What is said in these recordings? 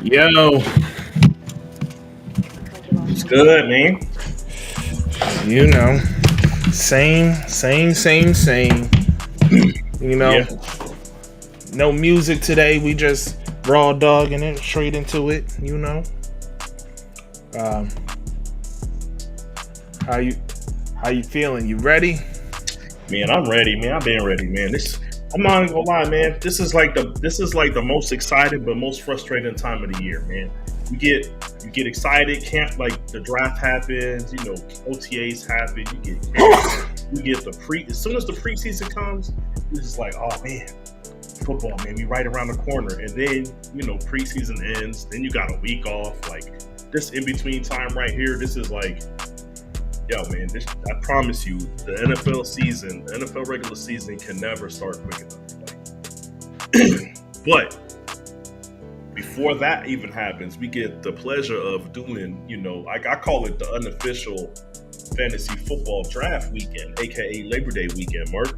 Yo, It's good, man. you know, same. You know, Yeah, no music today. We just raw dogging it straight into it. Um, how you how you feeling? You ready? man. I'm ready, man. I've been ready, man. I'm not even gonna lie, man. This is like the most exciting but most frustrating time of the year, man. You get excited, can't like the draft happens, OTAs happen, you get camp, you get the pre as soon as the preseason comes, you're just like, oh man, football, man, we right around the corner. And then, preseason ends, then you got a week off. Like this in between time right here, this is like yo, man, I promise you, the NFL regular season can never start quick enough. But before that even happens, we get the pleasure of doing, like I call it the unofficial fantasy football draft weekend, aka Labor Day weekend, Mark. So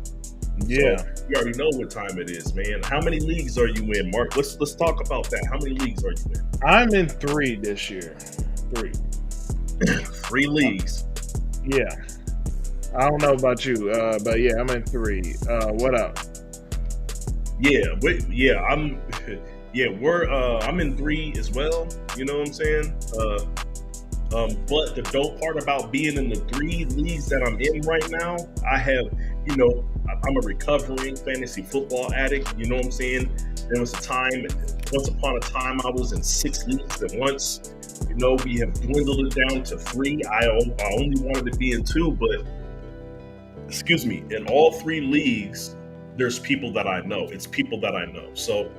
Yeah, you already know what time it is, man. How many leagues are you in, Mark? Let's talk about that. How many leagues are you I'm in three this year. Three. in? Three leagues. Yeah. I don't know about you, but yeah, I'm in three. What up? I'm I'm in three as well. You know what I'm saying? But the dope part about being in the three leagues that I'm in right now, I'm a recovering fantasy football addict. You know what I'm saying? There was a time, once upon a time, I was in six leagues at once. We have dwindled it down to three. I only wanted to be in two, but excuse me, in all three leagues, there's people that I know. It's people that I know. So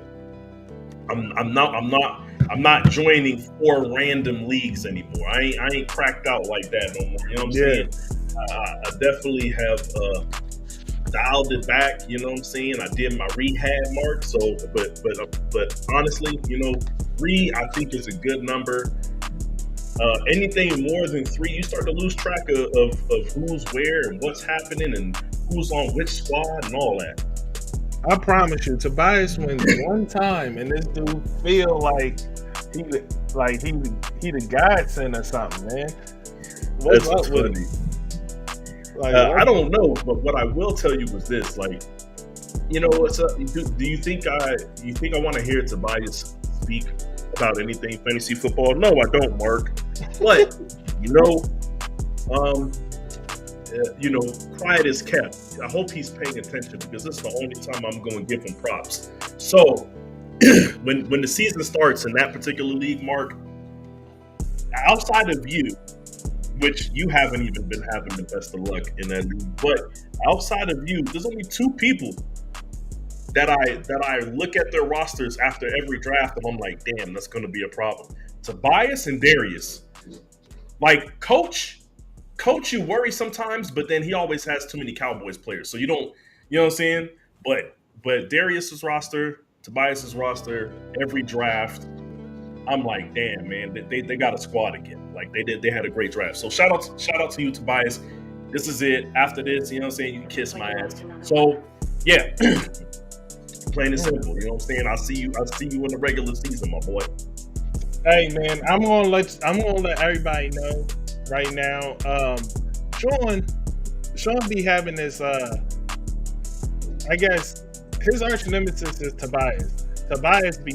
I'm not joining four random leagues anymore. I ain't cracked out like that no more. You know what I'm Yeah. saying? I definitely have dialed it back. You know what I'm saying? I did my rehab, Mark. So, but honestly, three I think is a good number. Anything more than three, you start to lose track of who's where and what's happening and who's on which squad and all that. I promise you, Tobias wins one time, and this dude feel like he he the godsend or something, man. What's That's up with funny. him? Like, I don't know, but what I will tell you was this: like, what's up? Do you think I want to hear Tobias speak about anything fantasy football? No, I don't, Mark. But you know, um, quiet is kept. I hope he's paying attention because this is the only time I'm going to give him props. So when the season starts in that particular league, Mark, outside of you, which you haven't even been having the best of luck in that league, but outside of you, there's only two people that I look at their rosters after every draft and I'm like, damn, that's going to be a problem. Tobias and Darius. Like coach, you worry sometimes, but then he always has too many Cowboys players, so you don't, you know what I'm saying? But Darius's roster, Tobias's roster, every draft, I'm like, damn, man, they got a squad again. Like they had a great draft. So shout out to you, Tobias. This is it. After this, you know what I'm saying? You can kiss my ass. So yeah, plain and simple. You know what I'm saying? I see you in the regular season, my boy. hey man, I'm gonna let everybody know right now. Sean, Sean be having this. I guess his arch nemesis is Tobias. Tobias be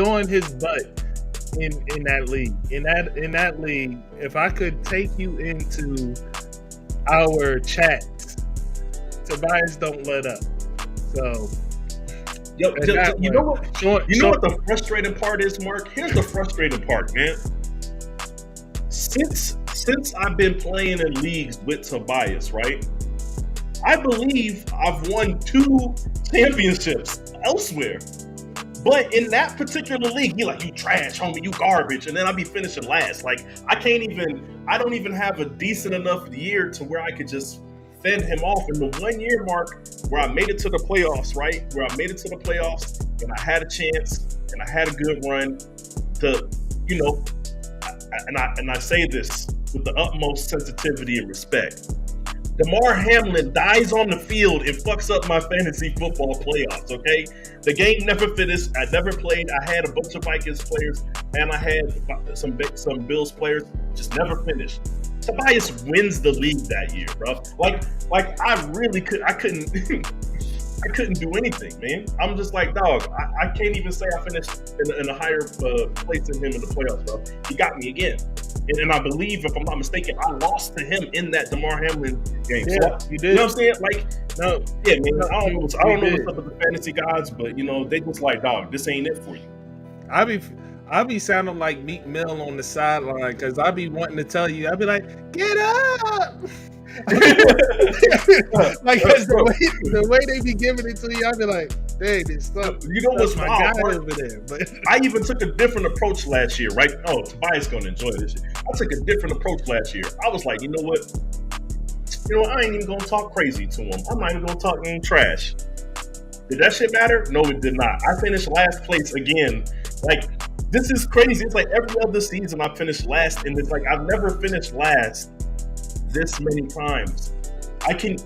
on his butt in that league. In that league, if I could take you into our chats, Tobias don't let up. So Yo, in that you way, know what? Sean, You know Sean, what the frustrating part is, Mark? Here's the frustrating part, man. Since I've been playing in leagues with Tobias, right? I believe I've won two championships elsewhere. But in that particular league, he like, you trash, homie, you garbage, and then I be finishing last. Like I don't even have a decent enough year to where I could just fend him off. In the 1 year mark where I made it to the playoffs, right? Where I made it to the playoffs and I had a chance and I had a good run to, you know, and I say this with the utmost sensitivity and respect. Damar Hamlin dies on the field and fucks up my fantasy football playoffs, okay? The game never finished. I never played. I had a bunch of Vikings players, and I had some Bills players. Just never finished. Tobias wins the league that year, bro. Like I really couldn't I couldn't do anything, man. I'm just like, dog, I can't even say I finished in a higher place than him in the playoffs, bro. He got me again. And I believe, if I'm not mistaken, I lost to him in that Damar Hamlin game. Yeah, so, you did. You know what I'm saying? Like, No, yeah, man. no, I don't know what's you up did. with the fantasy gods, but you know, they just like, dog, this ain't it for you. I be sounding like Meek Mill on the sideline because I be wanting to tell you. I be like, get up. Like, 'cause the way they be giving it to you, I be like, dang, this stuff. You know what's my wild, guy Mark? over there. But I even took a different approach last year, right? Oh, Tobias gonna enjoy this shit. I took a different approach last year. I was like, you know what? I ain't even gonna talk crazy to him. I'm not even gonna talk any trash. Did that shit matter? No, it did not. I finished last place again. Like, this is crazy. It's like every other season I finished last, and it's like I've never finished last this many times. I can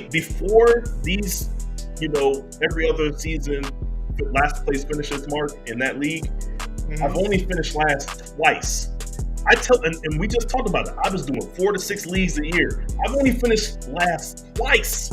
before these, every other season last place finishes mark in that league. Mm-hmm. I've only finished last twice. And we just talked about it. I was doing 4 to 6 leagues a year. I've only finished last twice.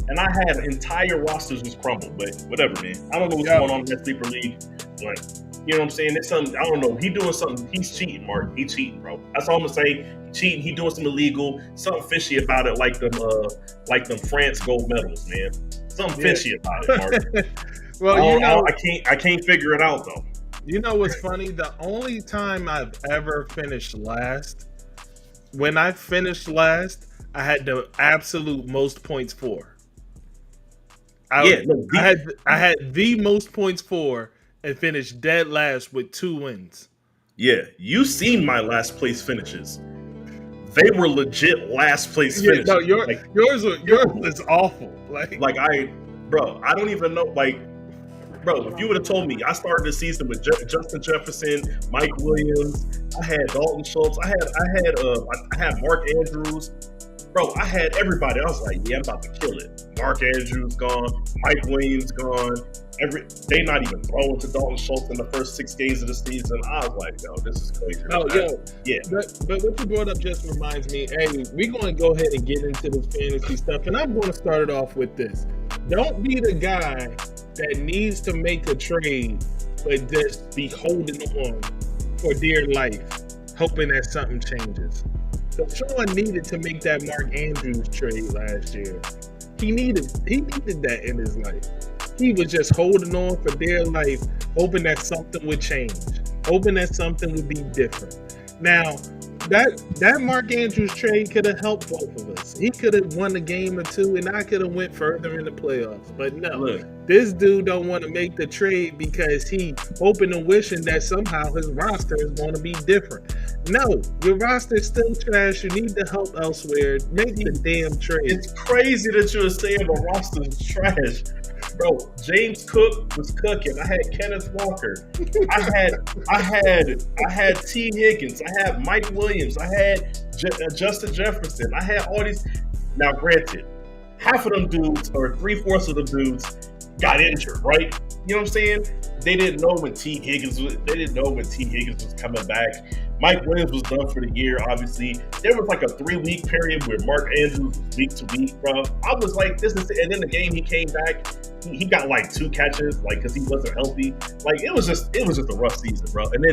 And I had entire rosters just crumbled, but whatever, man. I don't know what's going on in that sleeper league, but you know what I'm saying? It's something, I don't know. He doing something. He's cheating, Mark. He cheating, bro. That's all I'm gonna say. He cheating. He doing something illegal. Something fishy about it, like them France gold medals, man. Something fishy about it, Mark. Well, I can't figure it out though. You know what's funny? The only time I've ever finished last, when I finished last, I had the absolute most points for. I had the most points for and finished dead last with 2 wins. Yeah, you seen my last place finishes. They were legit last place finishes. No, yours was awful. I don't even know. Bro, if you would have told me I started the season with Justin Jefferson, Mike Williams, I had Dalton Schultz, I had Mark Andrews. Bro, I had everybody. I was like, yeah, I'm about to kill it. Mark Andrews gone, Mike Williams gone. They not even throwing to Dalton Schultz in the first 6 games of the season. I was like, yo, this is crazy. Yeah. But what you brought up just reminds me, hey, we're going to go ahead and get into this fantasy stuff, and I'm going to start it off with this. Don't be the guy that needs to make a trade, but just be holding on for dear life, hoping that something changes. So Sean needed to make that Mark Andrews trade last year. He needed that in his life. He was just holding on for dear life, hoping that something would change, hoping that something would be different. Now, that Mark Andrews trade could have helped both of us. He could have won a game or 2, and I could have went further in the playoffs. But no, this dude don't want to make the trade because he hoping and wishing that somehow his roster is going to be different. No, your roster is still trash. You need to help elsewhere. Make the damn trade. It's crazy that you're saying the roster is trash. Bro, James Cook was cooking. I had Kenneth Walker. I had T. Higgins. I had Mike Williams. I had Justin Jefferson. I had all these. Now, granted, half of them dudes, or 3/4 of them dudes, got injured, right? You know what I'm saying? They didn't know when T. Higgins was coming back. Mike Williams was done for the year, obviously. There was like a 3-week period where Mark Andrews was week to week, bro. I was like, this is it. And then the game he came back, he got like 2 catches, like, because he wasn't healthy. Like, it was just a rough season, bro. And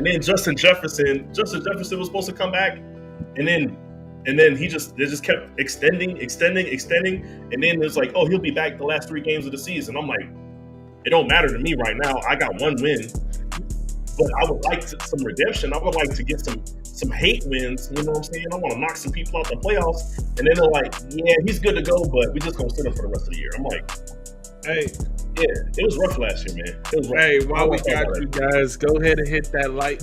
then Justin Jefferson was supposed to come back, and then they just kept extending. And then it's like, oh, he'll be back the last 3 games of the season. I'm like, it don't matter to me right now. I got 1 win. But I would like some redemption. I would like to get some hate wins. You know what I'm saying? I want to knock some people out the playoffs. And then they're like, yeah, he's good to go, but we just going to sit him for the rest of the year. I'm like, hey. Yeah, it was rough last year, man. It was rough. Hey, while we got you guys, go ahead and hit that like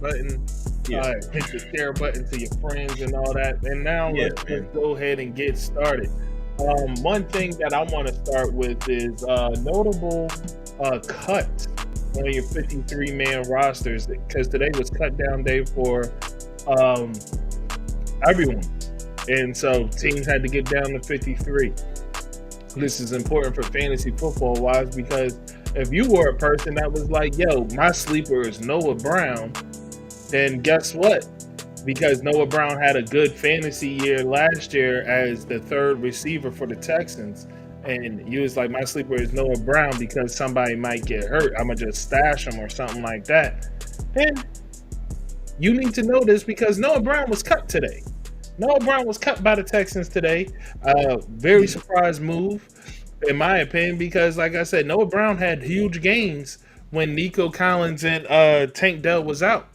button. Yeah. Hit the share button to your friends and all that. And now let's go ahead and get started. One thing that I want to start with is notable cuts on your 53-man rosters, because today was cut down day for everyone. And so teams had to get down to 53. This is important for fantasy football wise because if you were a person that was like, yo, my sleeper is Noah Brown, then guess what? Because Noah Brown had a good fantasy year last year as the third receiver for the Texans, and you was like, my sleeper is Noah Brown because somebody might get hurt, I'm going to just stash him or something like that. And you need to know this because Noah Brown was cut today. Noah Brown was cut by the Texans today. Very surprised move, in my opinion, because like I said, Noah Brown had huge games when Nico Collins and Tank Dell was out.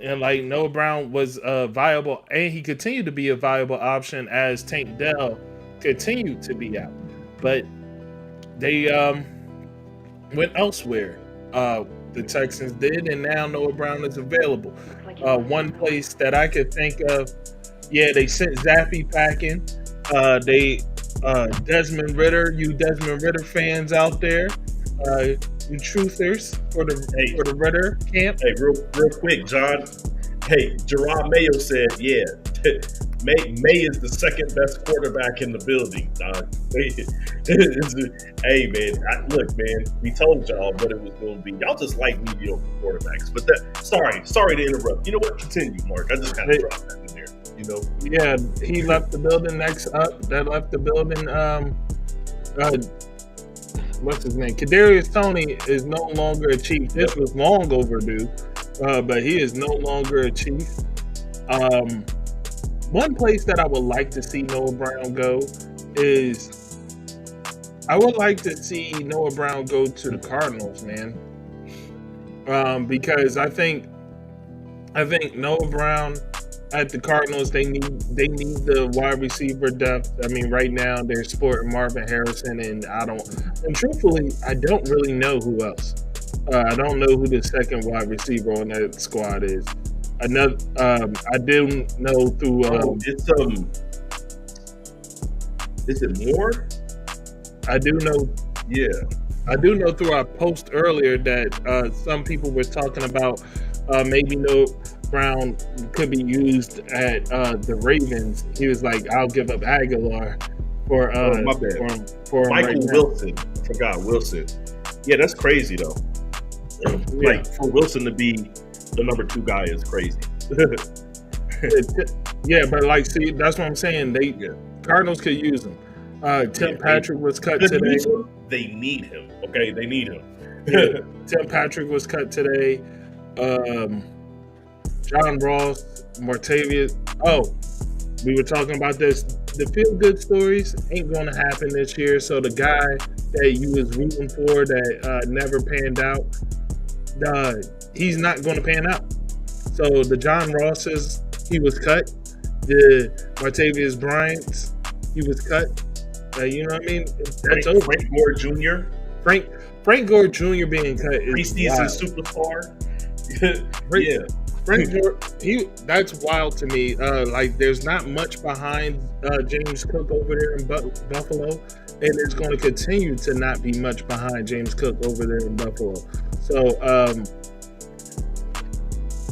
And like Noah Brown was viable, and he continued to be a viable option as Tank Dell continued to be out. But they went elsewhere. The Texans did, and now Noah Brown is available. One place that I could think of, they sent Zappy packing. Desmond Ritter, you Desmond Ritter fans out there, you truthers for the Ritter camp. Hey, real quick, John. Hey, Gerard Mayo said, May is the second best quarterback in the building, Don. Hey, man, look, man, we told y'all what it was going to be. Y'all just like mediocre quarterbacks. But sorry to interrupt. You know what? Continue, Mark. I just kind of dropped that in there. You know? Yeah, he left the building next up. That left the building. What's his name? Kadarius Toney is no longer a Chief. This was long overdue, but he is no longer a Chief. One place that I would like to see Noah Brown go is I would like to see Noah Brown go to the Cardinals, man. Because I think Noah Brown at the Cardinals, they need the wide receiver depth. I mean, right now they're sporting Marvin Harrison, and truthfully, I don't really know who else. I don't know who the second wide receiver on that squad is. Another, I do know through. Is it Moore? I do know. Yeah, I do know through our post earlier that some people were talking about maybe Noah Brown could be used at the Ravens. He was like, "I'll give up Aguilar for my bad. For Michael right Wilson." I forgot Wilson. Yeah, that's crazy though. Like for Wilson to be the number 2 guy is crazy. Yeah, but like, see, that's what I'm saying. Cardinals could use him. Tim Patrick was cut today. They need him. Okay, they need him. Tim Patrick was cut today. John Ross, Martavius. Oh, we were talking about this. The feel-good stories ain't going to happen this year. So the guy that you was rooting for that never panned out, he's not going to pan out. So the John Rosses, he was cut. The Martavius Bryant's, he was cut. You know what I mean? That's over. Frank Gore Jr. Frank Gore Jr. being cut is preseason superstar. Yeah. Frank Gore, that's wild to me. Like, there's not much behind James Cook over there in Buffalo, and there's going to continue to not be much behind James Cook over there in Buffalo. So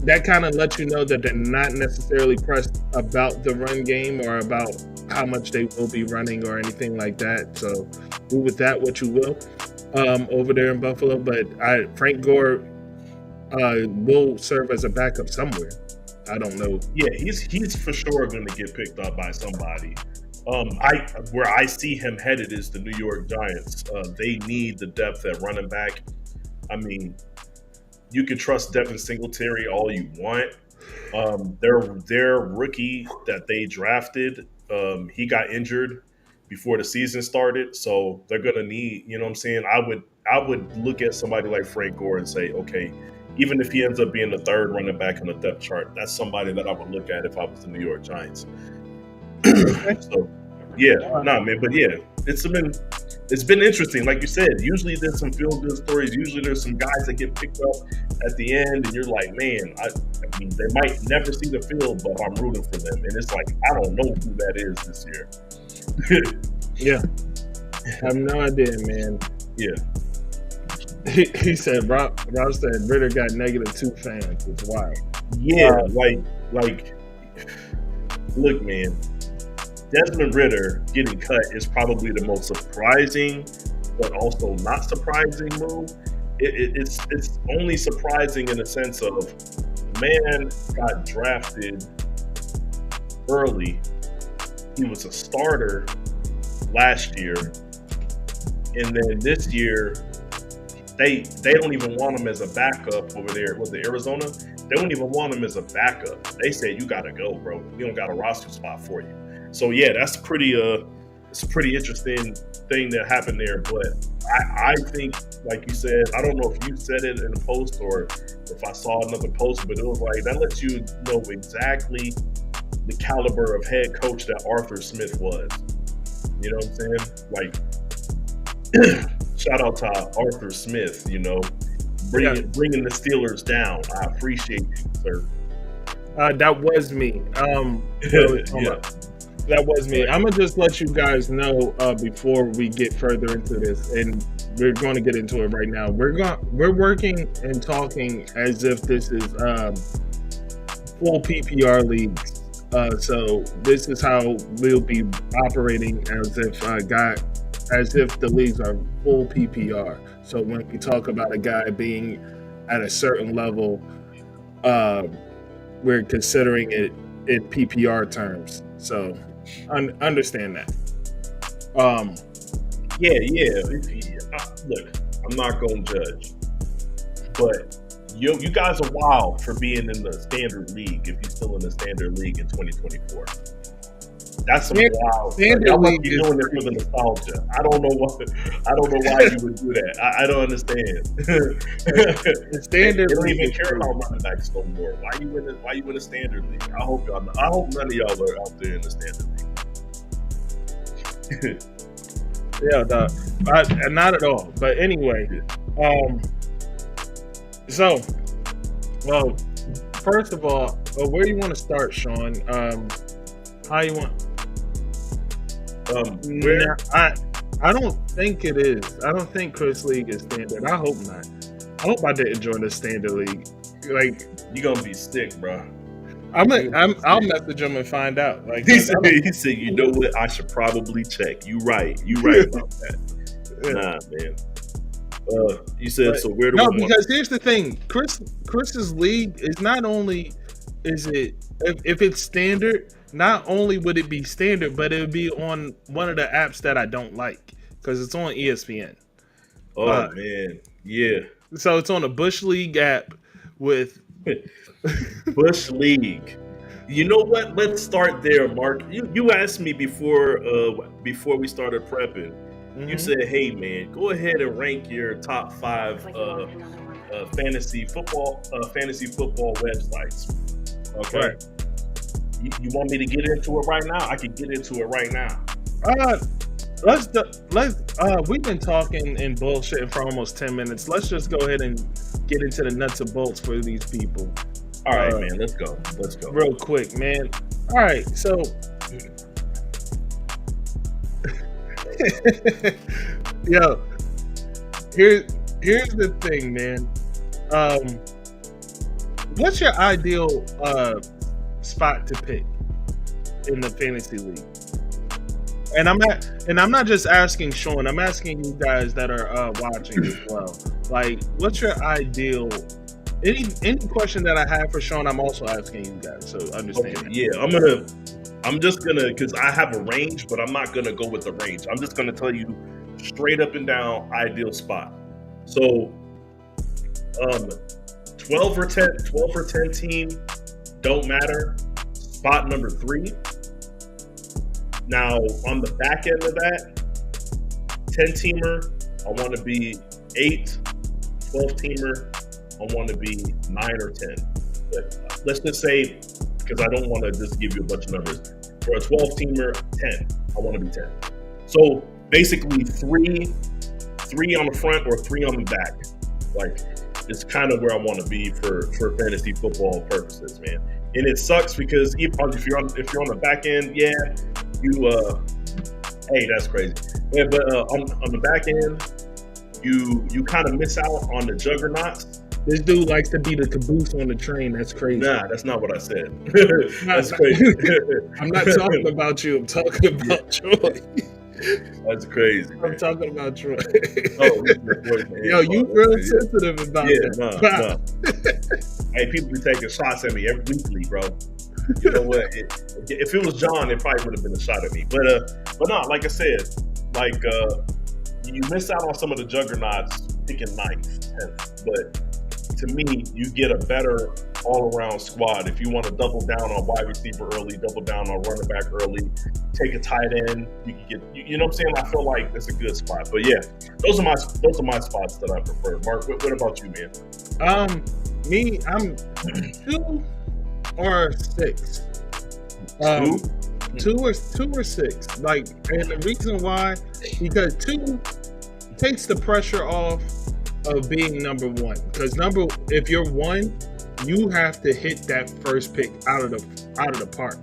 that kind of lets you know that they're not necessarily pressed about the run game or about how much they will be running or anything like that. So do with that what you will over there in Buffalo. But Frank Gore will serve as a backup somewhere. I don't know. Yeah, he's for sure going to get picked up by somebody. Where I see him headed is the New York Giants. They need the depth at running back. I mean, you can trust Devin Singletary all you want. Their rookie that they drafted, he got injured before the season started, so they're gonna need. You know what I'm saying? I would look at somebody like Frank Gore and say, okay, even if he ends up being the third running back on the depth chart, that's somebody that I would look at if I was the New York Giants. So, man, but yeah, it's been interesting. Like you said, usually there's some feel-good stories. Usually there's some guys that get picked up at the end, and you're like, man, I mean, they might never see the field, but I'm rooting for them. And it's like, I don't know who that is this year. Yeah. I have no idea, man. Yeah. He said, Rob said Ritter got -2 fans. It's wild. Yeah, like, look, man. Desmond Ridder getting cut is probably the most surprising, but also not surprising move. It's only surprising in the sense of man got drafted early. He was a starter last year, and then this year they don't even want him as a backup over there. Was it Arizona? They don't even want him as a backup. They said, you got to go, bro. We don't got a roster spot for you. So yeah, that's it's a pretty interesting thing that happened there. But I think, like you said, I don't know if you said it in a post or if I saw another post, but it was like that lets you know exactly the caliber of head coach that Arthur Smith was. You know what I'm saying? Like, shout out to Arthur Smith. You know, bringing the Steelers down. I appreciate you, sir. That was me. That was me. I'm gonna just let you guys know before we get further into this, and we're going to get into it right now. We're working and talking as if this is full PPR leagues. So this is how we'll be operating as if the leagues are full PPR. So when we talk about a guy being at a certain level, we're considering it in PPR terms. So understand that. Look, I'm not gonna judge, but you guys are wild for being in the standard league if you're still in the standard league in 2024. That's some wild. Y'all must be doing it for the nostalgia. I don't know why you would do that. I don't understand. The standard they don't even care about running backs no more. Why you in the standard league? I hope none of y'all are out there in the standard league. Yeah, not at all. But anyway, first of all, where do you want to start, Sean? How you want? I don't think it is. I don't think Chris League is standard. I hope not. I hope I didn't join the standard league. Like, you gonna be sick, bro. I'll message him and find out. Like he said, you know what? I should probably check. You right about that. Nah, man. You said so. Where do we? No, because here's the thing. Chris's league is not only if it's standard. Not only would it be standard, but it would be on one of the apps that I don't like because it's on ESPN. Oh man, yeah. So it's on a Bush League app with Bush League. You know what? Let's start there, Mark. You asked me before we started prepping. Mm-hmm. You said, "Hey man, go ahead and rank your top 5 fantasy football websites." Okay. Right. You want me to get into it right now? I can get into it right now. We've been talking and bullshitting for almost 10 minutes. Let's just go ahead and get into the nuts and bolts for these people. All right, man. Let's go. Real quick, man. All right, so yo, here's the thing, man. What's your ideal spot to pick in the fantasy league? And I'm not just asking Sean, I'm asking you guys that are watching as well. Like, what's your ideal? Any question that I have for Sean, I'm also asking you guys. So understand. Okay, yeah, I'm just gonna because I have a range, but I'm not gonna go with the range. I'm just gonna tell you straight up and down ideal spot. So 12 or 10 team, don't matter. Spot number 3. Now, on the back end of that, 10-teamer, I want to be 8. 12-teamer, I want to be 9 or 10. But let's just say, because I don't want to just give you a bunch of numbers. For a 12-teamer, 10. I want to be 10. So, basically, 3 on the front or 3 on the back. Like, it's kind of where I want to be for fantasy football purposes, man. And it sucks because if you're on the back end, yeah, hey, that's crazy. Yeah, but on the back end, you kind of miss out on the juggernauts This dude likes to be the caboose on the train. That's crazy. Nah, that's not what I said. That's crazy. I'm not talking about you. I'm talking about Troy. That's crazy. I'm talking about Troy. Oh, yo, you real sensitive about that. Nah. Hey, people be taking shots at me every weekly, bro. You know what? If it was John, it probably would have been a shot at me. But no, like I said, like you miss out on some of the juggernauts picking 9th, 10th. But to me, you get a better all-around squad. If you want to double down on wide receiver early, double down on running back early, take a tight end, you can get. You know what I'm saying? I feel like it's a good spot. But yeah, those are my spots that I prefer. Mark, what about you, man? Me, I'm 2 or 6. 2 or 6. Like, and the reason why, because 2 takes the pressure off of being number 1. Because if you're 1, you have to hit that first pick out of the park.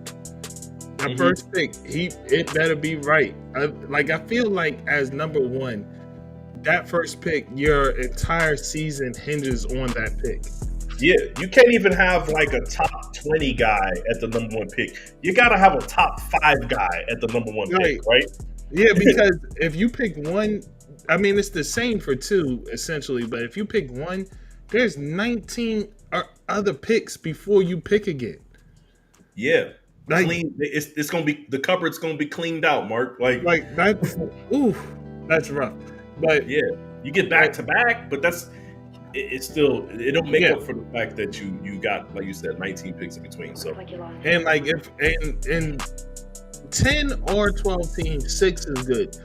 That first pick, it better be right. I feel like as number 1, that first pick, your entire season hinges on that pick. Yeah, you can't even have like a top 20 guy at the number 1 pick. You got to have a top 5 guy at the number 1 pick, right? Yeah, because if you pick 1, I mean, it's the same for 2, essentially. But if you pick 1, there's 19 other picks before you pick again. Yeah. Clean. It's going to be, the cupboard's going to be cleaned out, Mark. Like that's rough. But yeah, you get back to back, but it's still, it don't make up for the fact that you got, like you said, 19 picks in between. So, and like if in 10 or 12 teams, 6 is good.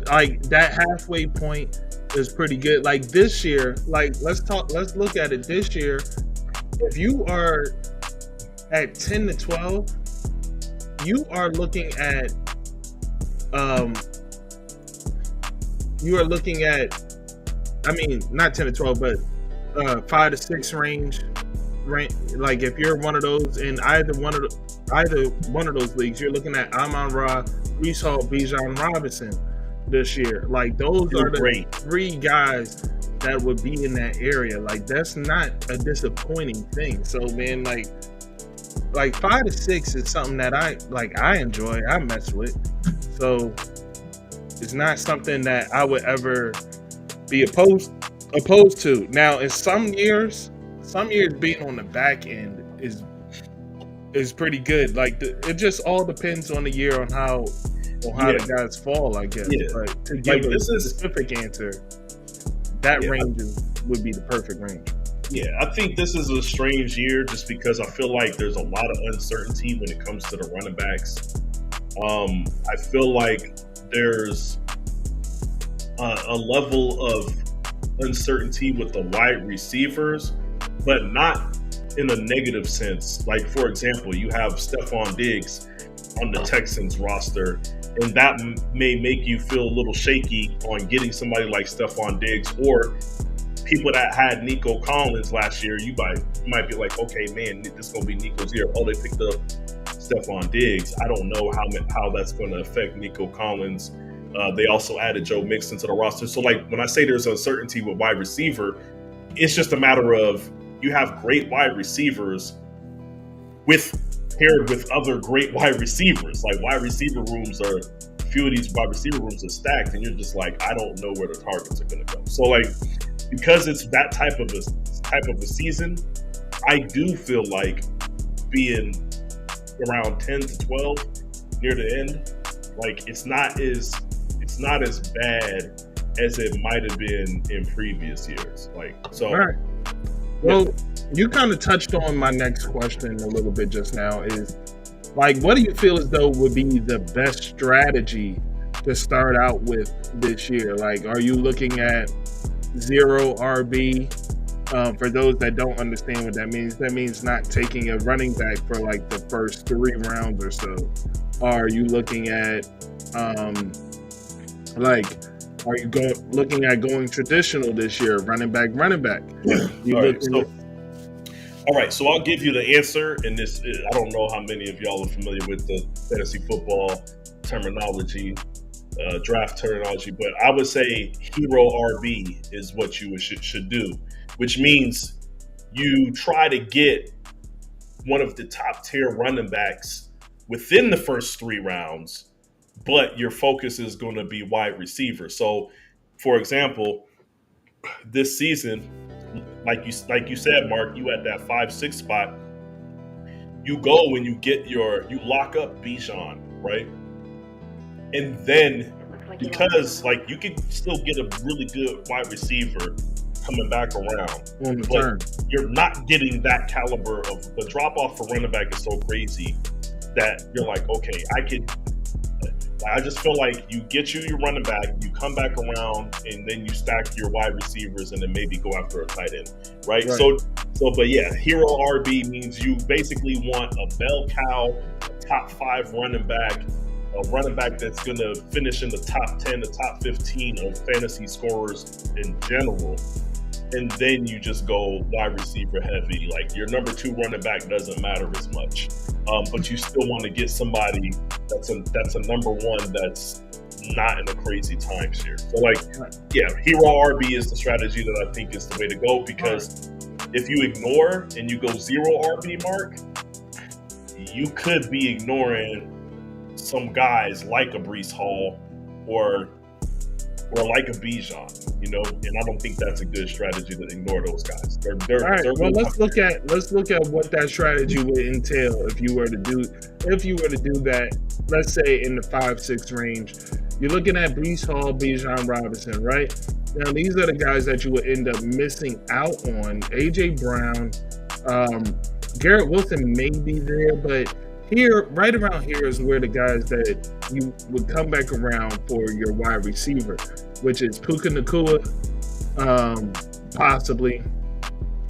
Like that halfway point is pretty good. Like this year, let's look at it this year. If you are at 10 to 12, you are looking at I mean, not 10 to 12, but 5 to 6 range. Like if you're one of those in either one of those leagues, you're looking at Amon-Ra, Breece Hall, Bijan Robinson this year. Like those are the 3 guys that would be in that area. Like that's not a disappointing thing. So man, like 5 to 6 is something that I enjoy. I mess with. So it's not something that I would ever be opposed to. Now, in some years being on the back end is pretty good. Like it just all depends on the year on how the guys fall, I guess. Yeah. But to give a specific answer, that range would be the perfect range. Yeah, I think this is a strange year just because I feel like there's a lot of uncertainty when it comes to the running backs. I feel like there's a level of uncertainty with the wide receivers, but not in a negative sense. Like, for example, you have Stephon Diggs on the Texans roster, and that may make you feel a little shaky on getting somebody like Stephon Diggs, or people that had Nico Collins last year. You might be like, okay, man, this is going to be Nico's year. Oh, they picked up Stephon Diggs. I don't know how that's going to affect Nico Collins. They also added Joe Mixon to the roster. So, like, when I say there's uncertainty with wide receiver, it's just a matter of you have great wide receivers paired with other great wide receivers. Like, wide receiver rooms are, a few of these wide receiver rooms are stacked, and you're just like, I don't know where the targets are going to go. So, like, because it's that type of a season, I do feel like being around 10 to 12 near the end, like, it's not as bad as it might have been in previous years. Like, so. All right. Well, you kind of touched on my next question a little bit just now. Is like, what do you feel as though would be the best strategy to start out with this year? Like, are you looking at 0 RB? For those that don't understand what that means not taking a running back for like the first 3 rounds or so. Are you looking at are you looking at going traditional this year, running back? All right, so I'll give you the answer. And this, I don't know how many of y'all are familiar with the fantasy football terminology, draft terminology, but I would say hero RB is what you should do, which means you try to get one of the top tier running backs within the first 3 rounds, but your focus is going to be wide receiver. So, for example, this season, like you said, Mark, you at that 5-6 spot, you go and you lock up Bijan, right? And then because like you can still get a really good wide receiver coming back around, but you're not getting that caliber of the drop off for running back is so crazy that you're like, okay, I just feel like you get your running back, you come back around, and then you stack your wide receivers, and then maybe go after a tight end, right? So, but yeah, hero RB means you basically want a bell cow, top 5 running back, a running back that's going to finish in the top 10, the top 15 of fantasy scorers in general. And then you just go wide receiver heavy. Like your number 2 running back doesn't matter as much, but you still want to get somebody that's a number 1 that's not in a crazy timeshare. So like, yeah, hero RB is the strategy that I think is the way to go, because if you ignore and you go 0 RB, Mark, you could be ignoring some guys like a Breece Hall or like a Bijan, you know, and I don't think that's a good strategy to ignore those guys. They're all right. Well, let's look at what that strategy would entail if you were to do that. Let's say in the 5-6 range, you're looking at Breece Hall, Bijan Robinson, right? Now these are the guys that you would end up missing out on. AJ Brown, Garrett Wilson may be there, but here, right around here is where the guys that you would come back around for your wide receiver, which is Puka Nacua, possibly,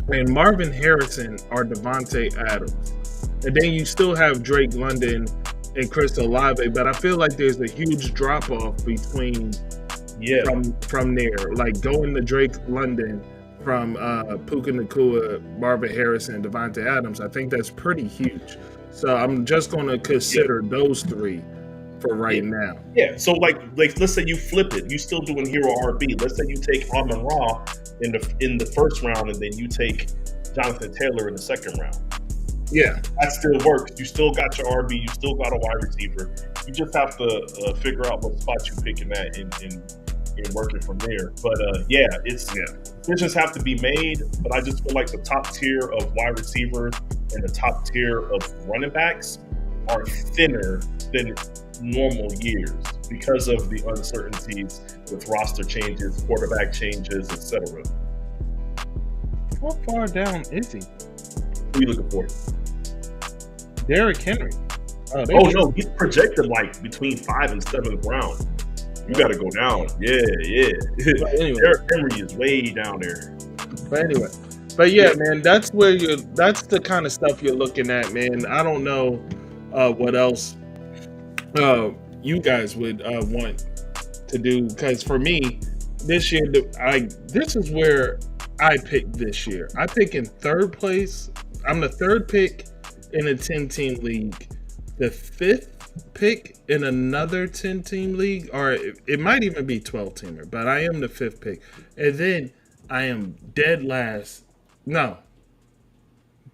and Marvin Harrison or Devontae Adams. And then you still have Drake London and Chris Olave, but I feel like there's a huge drop-off between from there. Like going to Drake London from Puka Nacua, Marvin Harrison, Devontae Adams, I think that's pretty huge. So I'm just going to consider those 3 for right now. Yeah. So like let's say you flip it, you still doing hero RB. Let's say you take Amon-Ra in the first round, and then you take Jonathan Taylor in the second round. Yeah, that still works. You still got your RB. You still got a wide receiver. You just have to figure out what spot you're picking at and working from there. But decisions have to be made. But I just feel like the top tier of wide receivers and the top tier of running backs are thinner than normal years because of the uncertainties with roster changes, quarterback changes, etc. How far down is he? Who are you looking for? Derrick Henry. No, he's projected like between 5th and 7th round. You got to go down. Yeah. But anyway, Derrick Henry is way down there. But yeah, man, that's the kind of stuff you're looking at, man. I don't know what else you guys would want to do, because for me, this year, this is where I picked this year. I pick in 3rd place. I'm the 3rd pick in a 10-team league, the 5th pick in another 10-team league, or it might even be 12-teamer, but I am the 5th pick. And then I am dead last. I'm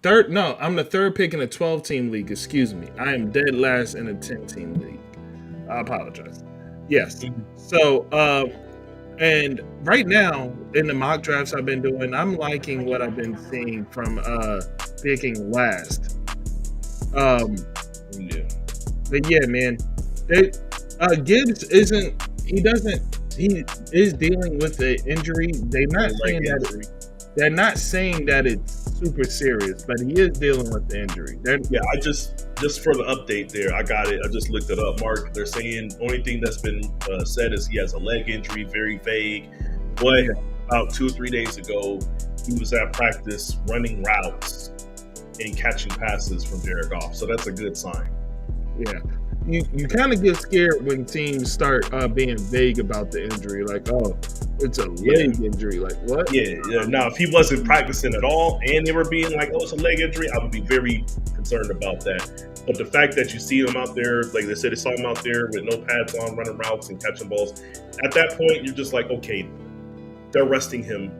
the 3rd pick in a 12-team league, excuse me. I am dead last in a 10-team league. I apologize. Yes. So, and right now, in the mock drafts I've been doing, I'm liking what I've been seeing from picking last. But yeah, man, Gibbs he is dealing with the injury. They're not saying that it's super serious, but he is dealing with the injury. I just for the update there, I got it. I just looked it up, Mark. They're saying only thing that's been said is he has a leg injury, very vague. But about 2 or 3 days ago, he was at practice running routes and catching passes from Jared Goff. So that's a good sign. Yeah. You kind of get scared when teams start being vague about the injury. Like, oh, it's a leg injury. Like, what? Yeah. Now, if he wasn't practicing at all and they were being like, oh, it's a leg injury, I would be very concerned about that. But the fact that you see him out there, like they said, they saw him out there with no pads on, running routes and catching balls. At that point, you're just like, okay, they're resting him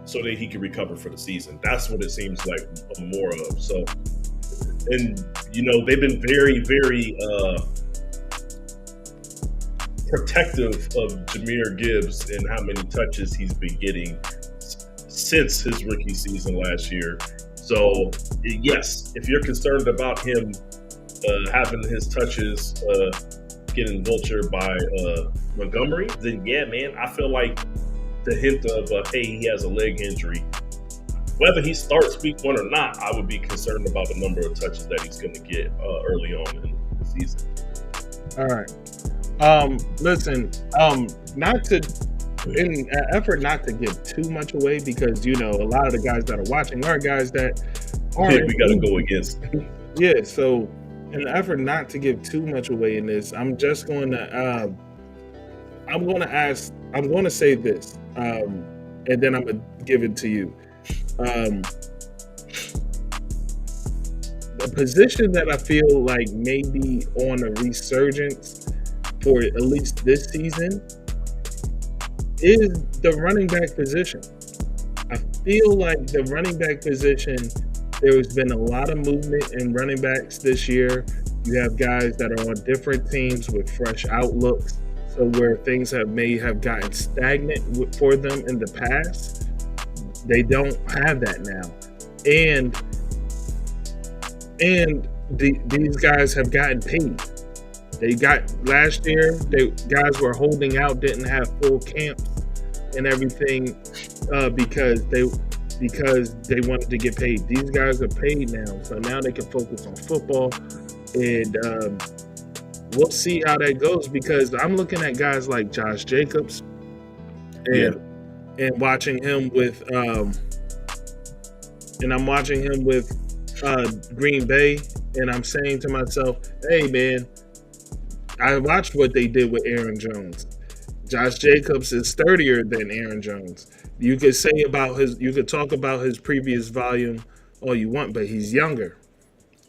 so that he can recover for the season. That's what it seems like more of. So, and they've been very, very protective of Jahmyr Gibbs and how many touches he's been getting since his rookie season last year. So, yes, if you're concerned about him having his touches getting vultured by Montgomery, then yeah, man, I feel like the hint of, hey, he has a leg injury. Whether he starts week 1 or not, I would be concerned about the number of touches that he's going to get early on in the season. All right. Listen, not to, in an effort not to give too much away, because a lot of the guys that are watching are guys that aren't. Yeah, we got to go against. Yeah, so in an effort not to give too much away in this, I'm just going to I'm going to say this, and then I'm going to give it to you. The position that I feel like may be on a resurgence for at least this season is the running back position. I feel like the running back position, there's been a lot of movement in running backs this year. You have guys that are on different teams with fresh outlooks. So where things may have gotten stagnant for them in the past, they don't have that now. And these guys have gotten paid. They got last year, guys were holding out, didn't have full camps and everything because they wanted to get paid. These guys are paid now, so now they can focus on football, and we'll see how that goes, because I'm looking at guys like Josh Jacobs and watching him with Green Bay, and I'm saying to myself, hey man, I watched what they did with Aaron Jones. Josh Jacobs is sturdier than Aaron Jones. You could talk about his previous volume all you want, but he's younger.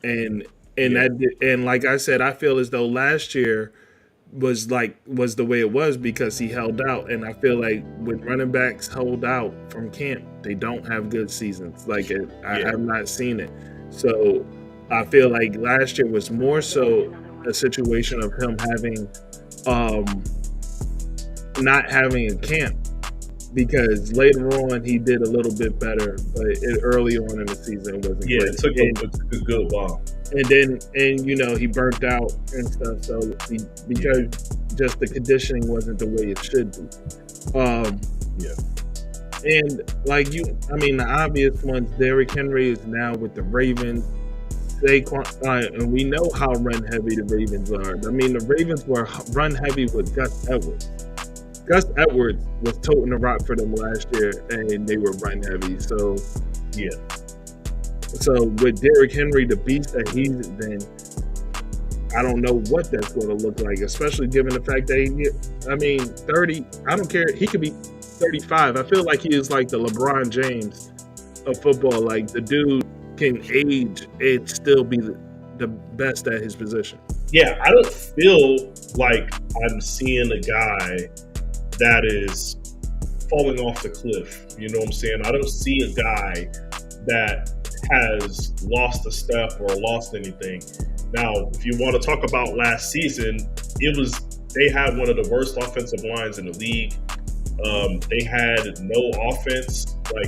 And like I said, I feel as though last year was the way it was because he held out. And I feel like when running backs hold out from camp, they don't have good seasons. I have not seen it. So I feel like last year was more so a situation of him having not having a camp, because later on he did a little bit better, but early on in the season it wasn't great. It took a good while. And he burnt out and stuff, so because just the conditioning wasn't the way it should be. And the obvious ones, Derrick Henry is now with the Ravens. And we know how run heavy the Ravens are. I mean, the Ravens were run heavy with Gus Edwards. Gus Edwards was toting the rock for them last year, and they were run heavy. So, yeah. So with Derrick Henry, the beast that he's been, I don't know what that's going to look like, especially given the fact that 30. I don't care. He could be 35. I feel like he is like the LeBron James of football. Like, the dude can age and still be the best at his position. Yeah, I don't feel like I'm seeing a guy that is falling off the cliff. You know what I'm saying? I don't see a guy that has lost a step or lost anything. Now, if you want to talk about last season, they had one of the worst offensive lines in the league. They had no offense. I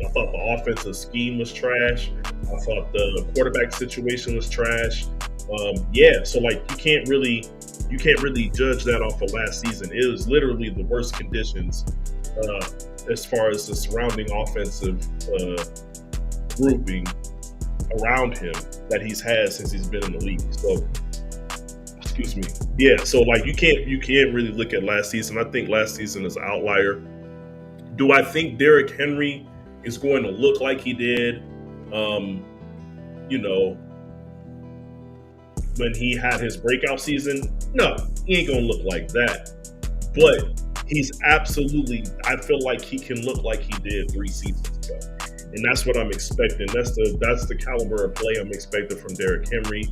thought the offensive scheme was trash. I thought the quarterback situation was trash. So you can't really judge that off of last season. It was literally the worst conditions as far as the surrounding offensive grouping around him that he's had since he's been in the league. So, excuse me. Yeah, so you can't really look at last season. I think last season is an outlier. Do I think Derrick Henry is going to look like he did, when he had his breakout season? No, he ain't going to look like that. But he's absolutely, I feel like he can look like he did 3 seasons ago. And that's what I'm expecting. That's the caliber of play I'm expecting from Derrick Henry.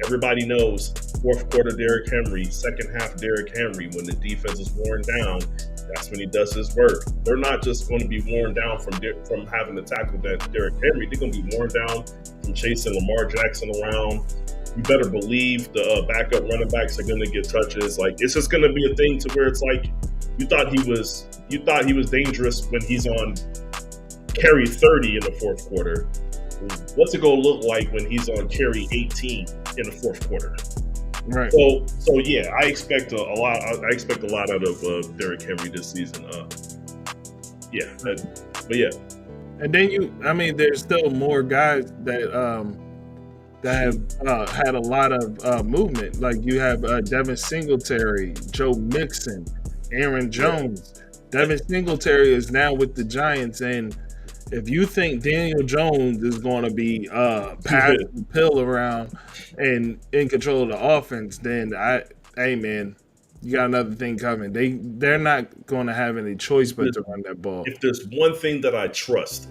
Everybody knows fourth quarter Derrick Henry, second half Derrick Henry, when the defense is worn down, That's when he does his work. They're not just going to be worn down from having to tackle that Derrick Henry. They're going to be worn down from chasing Lamar Jackson around. You better believe the backup running backs are going to get touches. Like, it's just going to be a thing to where it's like you thought he was dangerous when he's on carry 30 in the fourth quarter. What's it going to look like when he's on carry 18 in the fourth quarter? Right. So yeah, I expect a lot. I expect a lot out of Derrick Henry this season. But yeah. And then there's still more guys that have had a lot of movement. Like you have Devin Singletary, Joe Mixon, Aaron Jones. Devin Singletary is now with the Giants, and if you think Daniel Jones is going to be passing the pill around and in control of the offense, then hey man, you got another thing coming. They're not going to have any choice but to run that ball. If there's one thing that I trust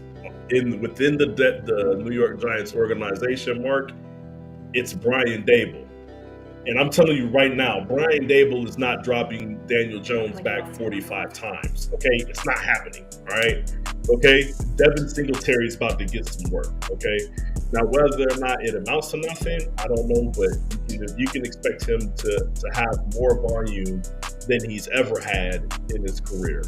within the New York Giants organization, Mark, it's Brian Daboll. And I'm telling you right now, Brian Daboll is not dropping Daniel Jones back 45 times. Okay, it's not happening. All right. Okay, Devin Singletary is about to get some work. Okay, now whether or not it amounts to nothing, I don't know, but you can expect him to have more volume than he's ever had in his career.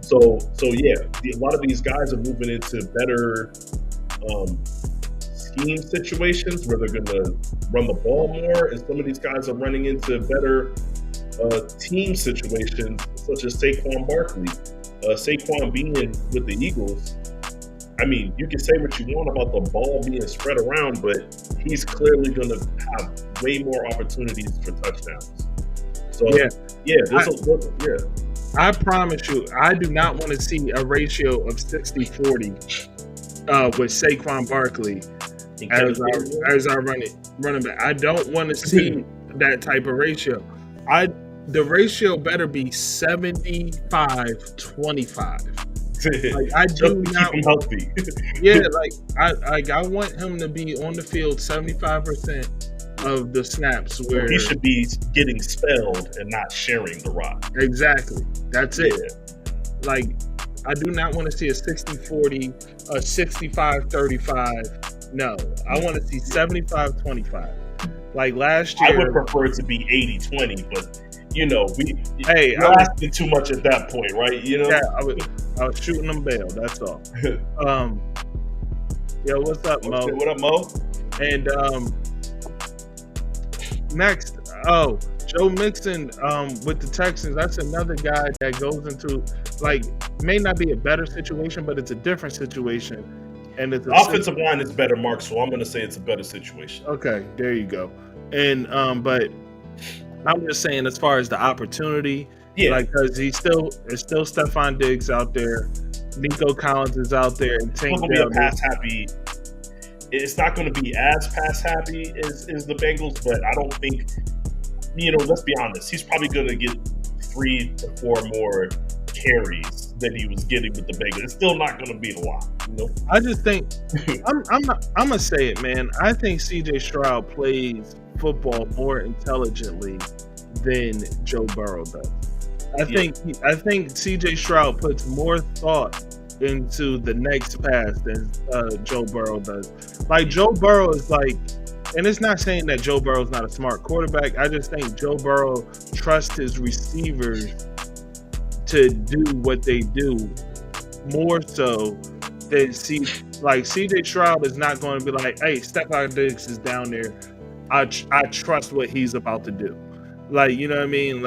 So yeah, a lot of these guys are moving into better scheme situations where they're going to run the ball more, and some of these guys are running into better team situations, such as Saquon Barkley. Saquon being with the Eagles, I mean, you can say what you want about the ball being spread around, but he's clearly going to have way more opportunities for touchdowns. So, I promise you, I do not want to see a ratio of 60-40 with Saquon Barkley as our running back. I don't want to see that type of ratio. The ratio better be 75-25. Like, I do not keep him healthy. Yeah, I want him to be on the field 75% of the snaps where he should be getting spelled and not sharing the rock. Exactly. That's it. Like, I do not want to see a 60-40, a 65-35. No, I want to see 75-25. Like last year, I would prefer it to be 80-20, but we're asking too much at that point, right? Yeah, I was shooting them bail. That's all. Yo, what's up, Mo? What up, Mo? And next, Joe Mixon with the Texans. That's another guy that goes into may not be a better situation, but it's a different situation. And it's offensive line is better, Mark. So I'm going to say it's a better situation. Okay, there you go. And but I'm just saying, as far as the opportunity, because there's still Stephon Diggs out there, Nico Collins is out there, and Tank Dell. Pass happy. It's not going to be as pass happy as the Bengals, but I don't think. Let's be honest. He's probably going to get 3 to 4 more carries than he was getting with the Bengals. It's still not going to be a lot. I just think I'm gonna say it, man. I think CJ Stroud plays football more intelligently than Joe Burrow does. I think CJ Stroud puts more thought into the next pass than Joe Burrow does. Like, Joe Burrow is and it's not saying that Joe Burrow is not a smart quarterback. I just think Joe Burrow trusts his receivers to do what they do more so than CJ Stroud is not going to be like, hey, Stephon Diggs is down there. I trust what he's about to do. You know what I mean?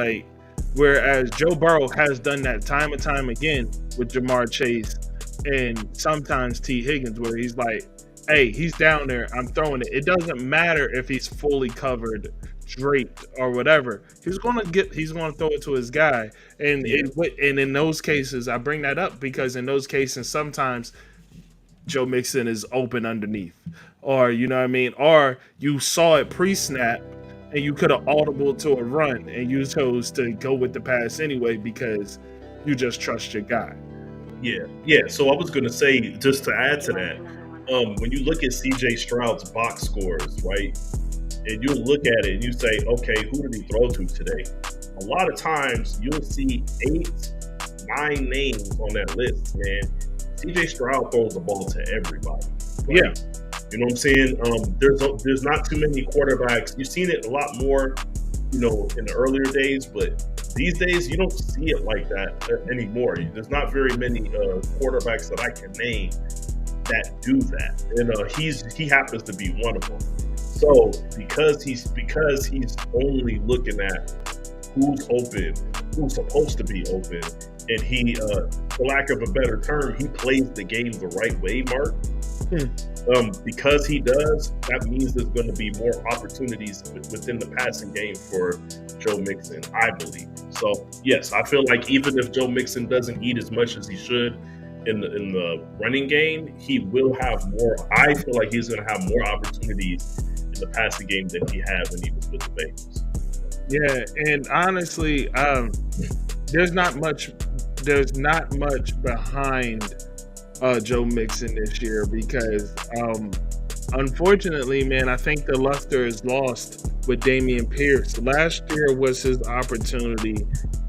Whereas Joe Burrow has done that time and time again with Jamar Chase and sometimes T. Higgins, where he's like, hey, he's down there, I'm throwing it. It doesn't matter if he's fully covered, draped, or whatever. He's going to throw it to his guy. And in those cases, I bring that up because in those cases, sometimes Joe Mixon is open underneath. Or, you know what I mean? Or you saw it pre-snap and you could have audible to a run and you chose to go with the pass anyway because you just trust your guy. Yeah. So I was going to say, just to add to that, when you look at CJ Stroud's box scores, right, and you look at it and you say, okay, who did he throw to today? A lot of times you'll see 8 9 names on that list, man. CJ Stroud throws the ball to everybody. Yeah. You know what I'm saying? There's not too many quarterbacks. You've seen it a lot more, in the earlier days, but these days you don't see it like that anymore. There's not very many quarterbacks that I can name that do that, and he happens to be one of them. So because he's only looking at who's open, who's supposed to be open, and he, for lack of a better term, he plays the game the right way, Mark. Because he does, that means there's going to be more opportunities within the passing game for Joe Mixon, I believe. So yes, I feel like even if Joe Mixon doesn't eat as much as he should in the running game, he will have more. I feel like he's going to have more opportunities in the passing game than he had when he was with the Bengals. Yeah, and honestly, there's not much behind Joe Mixon this year because, unfortunately, man, I think the luster is lost with Dameon Pierce. Last year was his opportunity,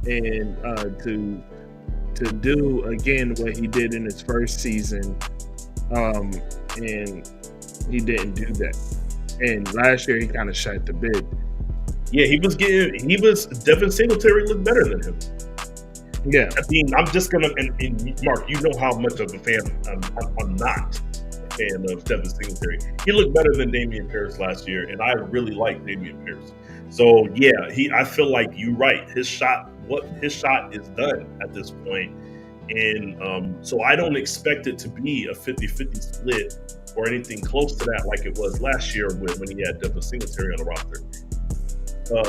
and to do again what he did in his first season, and he didn't do that. And last year he kind of shot the bid. Yeah, Devin Singletary looked better than him. Yeah, I mean, I'm just gonna, and Mark, you know how much of a fan I'm not a fan of Devin Singletary. He looked better than Dameon Pierce last year, and I really like Dameon Pierce. So yeah, I feel like you're right. His shot is done at this point, and so I don't expect it to be a 50-50 split or anything close to that like it was last year when he had Devin Singletary on the roster. I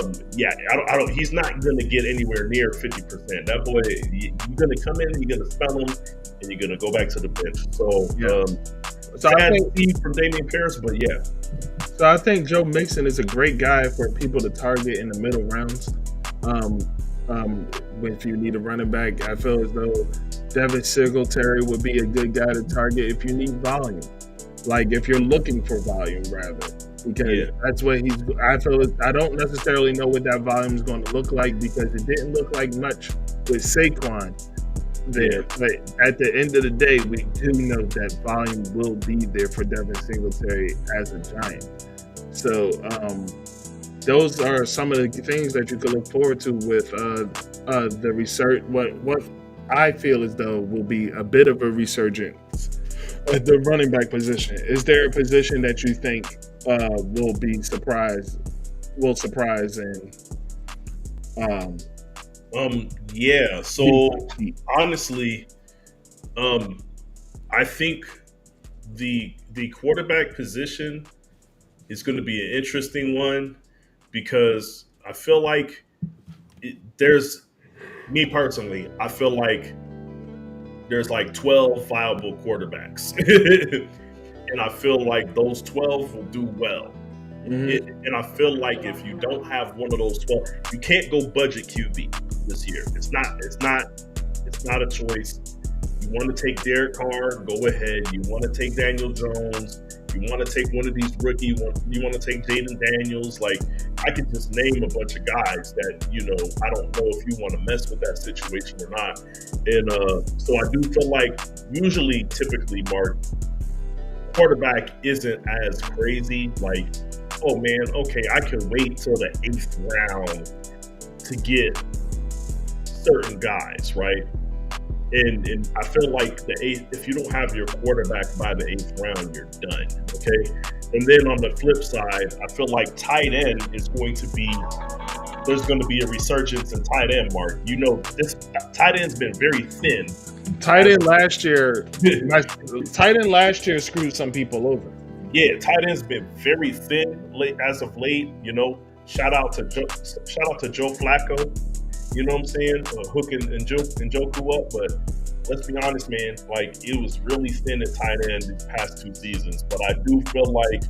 don't. He's not going to get anywhere near 50%. That boy, you're going to come in, you're going to spell him, and you're going to go back to the bench. So, I think from Dameon Pierce, but yeah. So I think Joe Mixon is a great guy for people to target in the middle rounds. If you need a running back, I feel as though Devin Singletary would be a good guy to target if you need volume. Like if you're looking for volume, rather. Because that's what I don't necessarily know what that volume is going to look like because it didn't look like much with Saquon there. But at the end of the day, we do know that volume will be there for Devin Singletary as a Giant. So those are some of the things that you could look forward to with the research. What I feel as though will be a bit of a resurgence at the running back position. Is there a position that you think will surprise and so honestly, I think the quarterback position is going to be an interesting one because I feel like me personally, I feel like there's like 12 viable quarterbacks. And I feel like those 12 will do well. Mm-hmm. And I feel like if you don't have one of those 12, you can't go budget QB this year. It's not a choice. You want to take Derek Carr, go ahead. You want to take Daniel Jones. You want to take one of these rookies. You want to take Jaden Daniels. Like, I could just name a bunch of guys that, I don't know if you want to mess with that situation or not. And so I do feel like typically, Mark, quarterback isn't as crazy. Like, oh man, okay, I can wait till the 8th round to get certain guys, right? And I feel like if you don't have your quarterback by the 8th round, you're done. Okay. And then on the flip side, I feel like tight end there's going to be a resurgence in tight end, Mark. This tight end's been very thin. Tight end last year screwed some people over. Yeah, tight end's been very thin as of late. Shout out to Joe Flacco. You know what I'm saying? Hooking and Njoku up, but let's be honest, man. Like, it was really thin at tight end these past 2 seasons. But I do feel like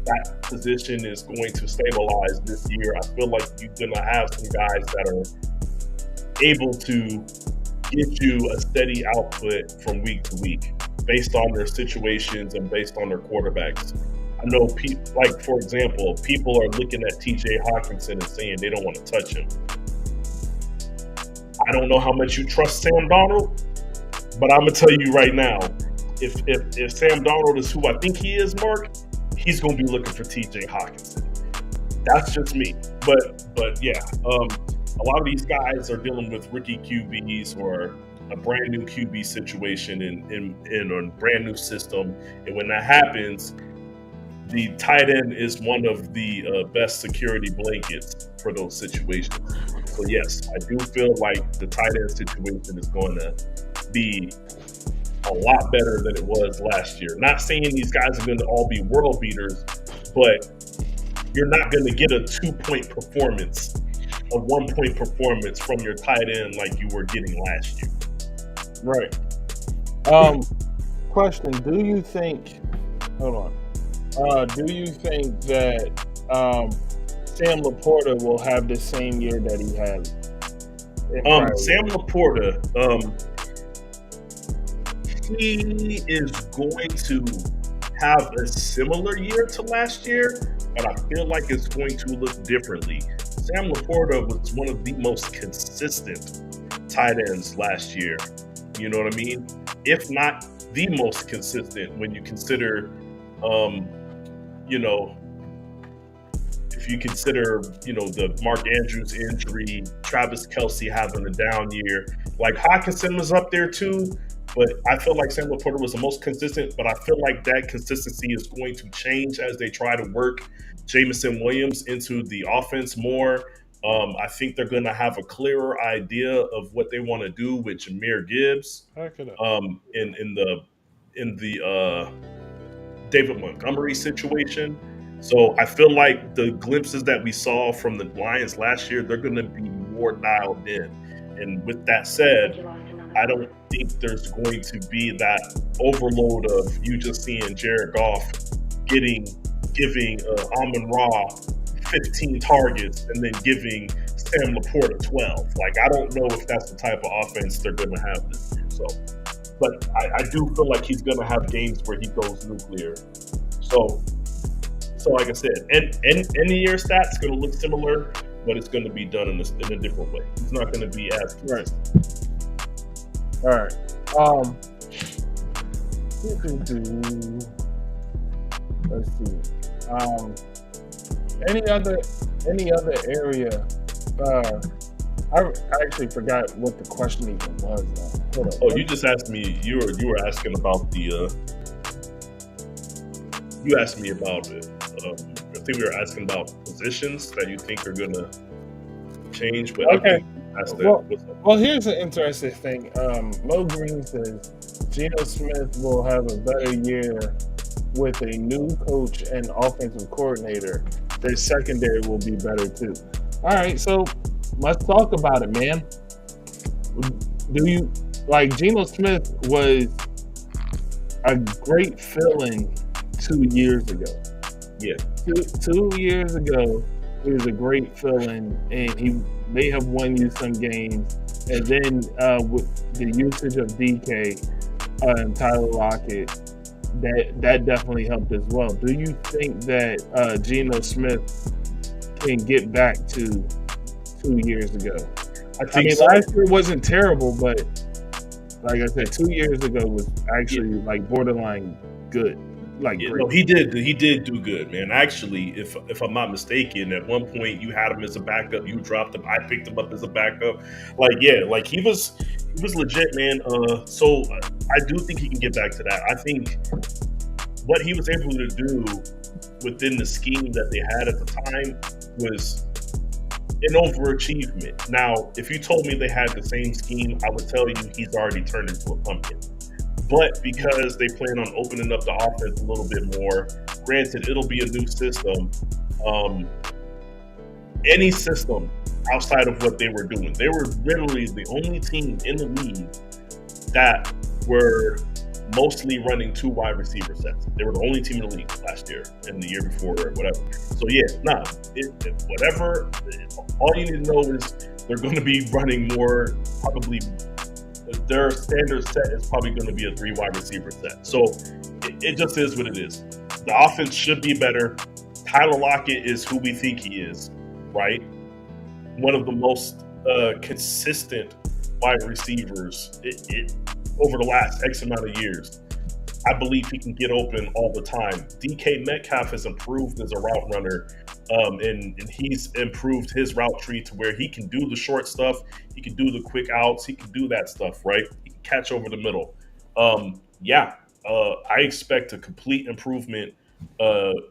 that position is going to stabilize this year. I feel like you're gonna have some guys that are able to get you a steady output from week to week based on their situations and based on their quarterbacks. I know, for example, people are looking at TJ Hawkinson and saying they don't want to touch him. I don't know how much you trust Sam Darnold, but I'm gonna tell you right now, if Sam Darnold is who I think he is, Mark, he's gonna be looking for T.J. Hockenson. That's just me. But yeah, a lot of these guys are dealing with rookie QBs or a brand new QB situation in a brand new system, and when that happens, the tight end is one of the best security blankets for those situations. So yes, I do feel like the tight end situation is going to be a lot better than it was last year. Not saying these guys are going to all be world beaters, but you're not going to get a 2-point performance, a 1-point performance from your tight end like you were getting last year. Right. Question: do you think? Hold on. Do you think that Sam Laporta will have the same year that he had? Sam Laporta, he is going to have a similar year to last year, but I feel like it's going to look differently. Sam Laporta was one of the most consistent tight ends last year. You know what I mean? If not the most consistent when you consider, if you consider, the Mark Andrews injury, Travis Kelce having a down year, like Hockenson was up there too, but I feel like Sam Laporta was the most consistent, but I feel like that consistency is going to change as they try to work Jameson Williams into the offense more. I think they're going to have a clearer idea of what they want to do with Jahmyr Gibbs in the David Montgomery situation. So I feel like the glimpses that we saw from the Lions last year, they're going to be more dialed in. And with that said, I don't think there's going to be that overload of you just seeing Jared Goff giving Amon-Ra 15 targets and then giving Sam Laporta 12. Like, I don't know if that's the type of offense they're going to have this year. So, but I do feel like he's going to have games where he goes nuclear. So like I said, end of year stats going to look similar, but it's going to be done in a different way. It's not going to be as consistent. All right. Let's see. Any other area? I actually forgot what the question even was now. Hold on. Oh, you just asked me. You were asking about the. You asked me about it. I think we were asking about positions that you think are going to change. But okay. Well, here's an interesting thing. Mo Green says Geno Smith will have a better year with a new coach and offensive coordinator. Their secondary will be better too. All right, so let's talk about it, man. Do you like Geno Smith was a great fill-in 2 years ago? Yeah. 2 years ago, he was a great fill-in, and he may have won you some games. And then with the usage of DK and Tyler Lockett, that definitely helped as well. Do you think that Geno Smith can get back to 2 years ago? I mean, so. Last year wasn't terrible, but like I said, 2 years ago was actually like borderline good. Like no, he did do good, man. Actually, if I'm not mistaken, at one point you had him as a backup, you dropped him, I picked him up as a backup. Like he was legit, man. So I do think he can get back to that. I think what he was able to do within the scheme that they had at the time was an overachievement. Now, if you told me they had the same scheme, I would tell you he's already turned into a pumpkin. But because they plan on opening up the offense a little bit more, granted, it'll be a new system. Any system outside of what they were doing, they were literally the only team in the league that were mostly running 2 wide receiver sets. They were the only team in the league last year and the year before or whatever. So yeah, whatever. All you need to know is they're going to be running more, probably. Their standard set is probably going to be a 3 wide receiver set. So it just is what it is. The offense should be better. Tyler Lockett is who we think he is, right? One of the most consistent wide receivers over the last X amount of years. I believe he can get open all the time. DK Metcalf has improved as a route runner, and he's improved his route tree to where he can do the short stuff, he can do the quick outs, he can do that stuff, right? He can catch over the middle. I expect a complete improvement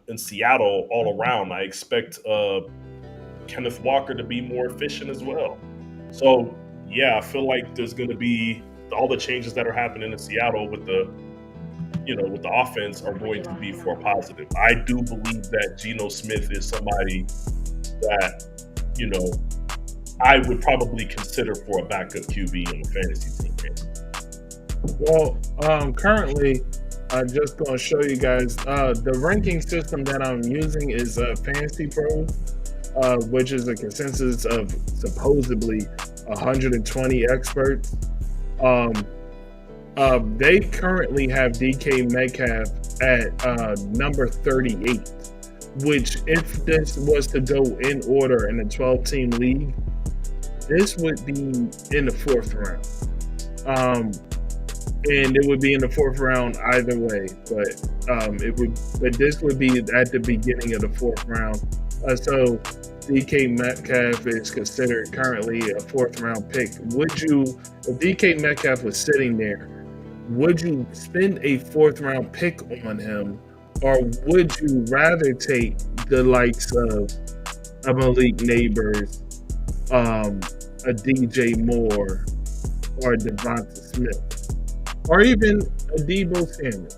in Seattle all around. I expect Kenneth Walker to be more efficient as well. So, yeah, I feel like there's going to be all the changes that are happening in Seattle with the offense are going to be for positive. I do believe that Geno Smith is somebody that, I would probably consider for a backup QB in the fantasy team. Well, currently, I'm just going to show you guys the ranking system that I'm using is Fantasy Pros, which is a consensus of supposedly 120 experts. They currently have DK Metcalf at number 38, which if this was to go in order in a 12-team league, this would be in the 4th round. And it would be in the 4th round either way, but this would be at the beginning of the 4th round. So DK Metcalf is considered currently a 4th round pick. If DK Metcalf was sitting there, would you spend a 4th round pick on him, or would you rather take the likes of a Malik Nabers, a DJ Moore, or a Devonta Smith, or even a Deebo Samuel?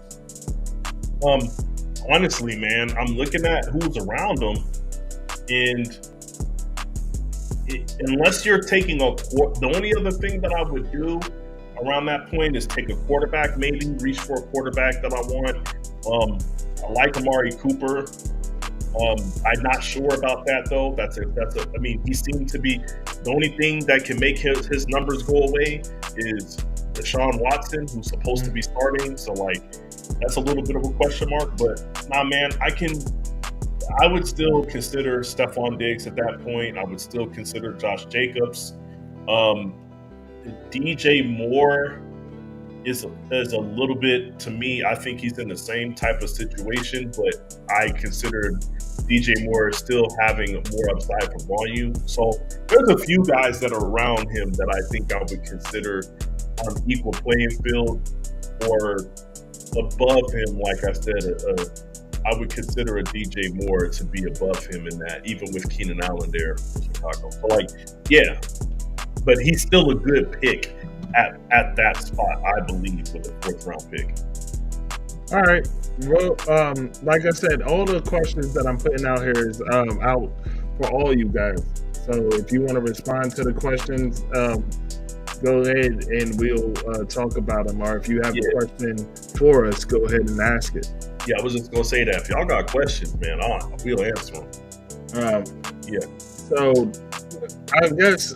Honestly, man, I'm looking at who's around him, and unless you're taking the only other thing that I would do around that point is take a quarterback, maybe reach for a quarterback that I want. I like Amari Cooper. I'm not sure about that though. I mean, he seemed to be the only thing that can make his numbers go away is Deshaun Watson, who's supposed to be starting. So that's a little bit of a question mark. But nah, man, I would still consider Stephon Diggs at that point. I would still consider Josh Jacobs. DJ Moore is a little bit, to me, I think he's in the same type of situation, but I consider DJ Moore still having more upside for volume. So there's a few guys that are around him that I think I would consider on equal playing field or above him. Like I said, I would consider a DJ Moore to be above him in that, even with Keenan Allen there for Chicago. So but he's still a good pick at that spot, I believe, with a 4th round pick. All right. Well, like I said, all the questions that I'm putting out here is out for all you guys. So if you want to respond to the questions, go ahead and we'll talk about them. Or if you have a question for us, go ahead and ask it. Yeah, I was just going to say that. If y'all got questions, man, we'll answer them. So I guess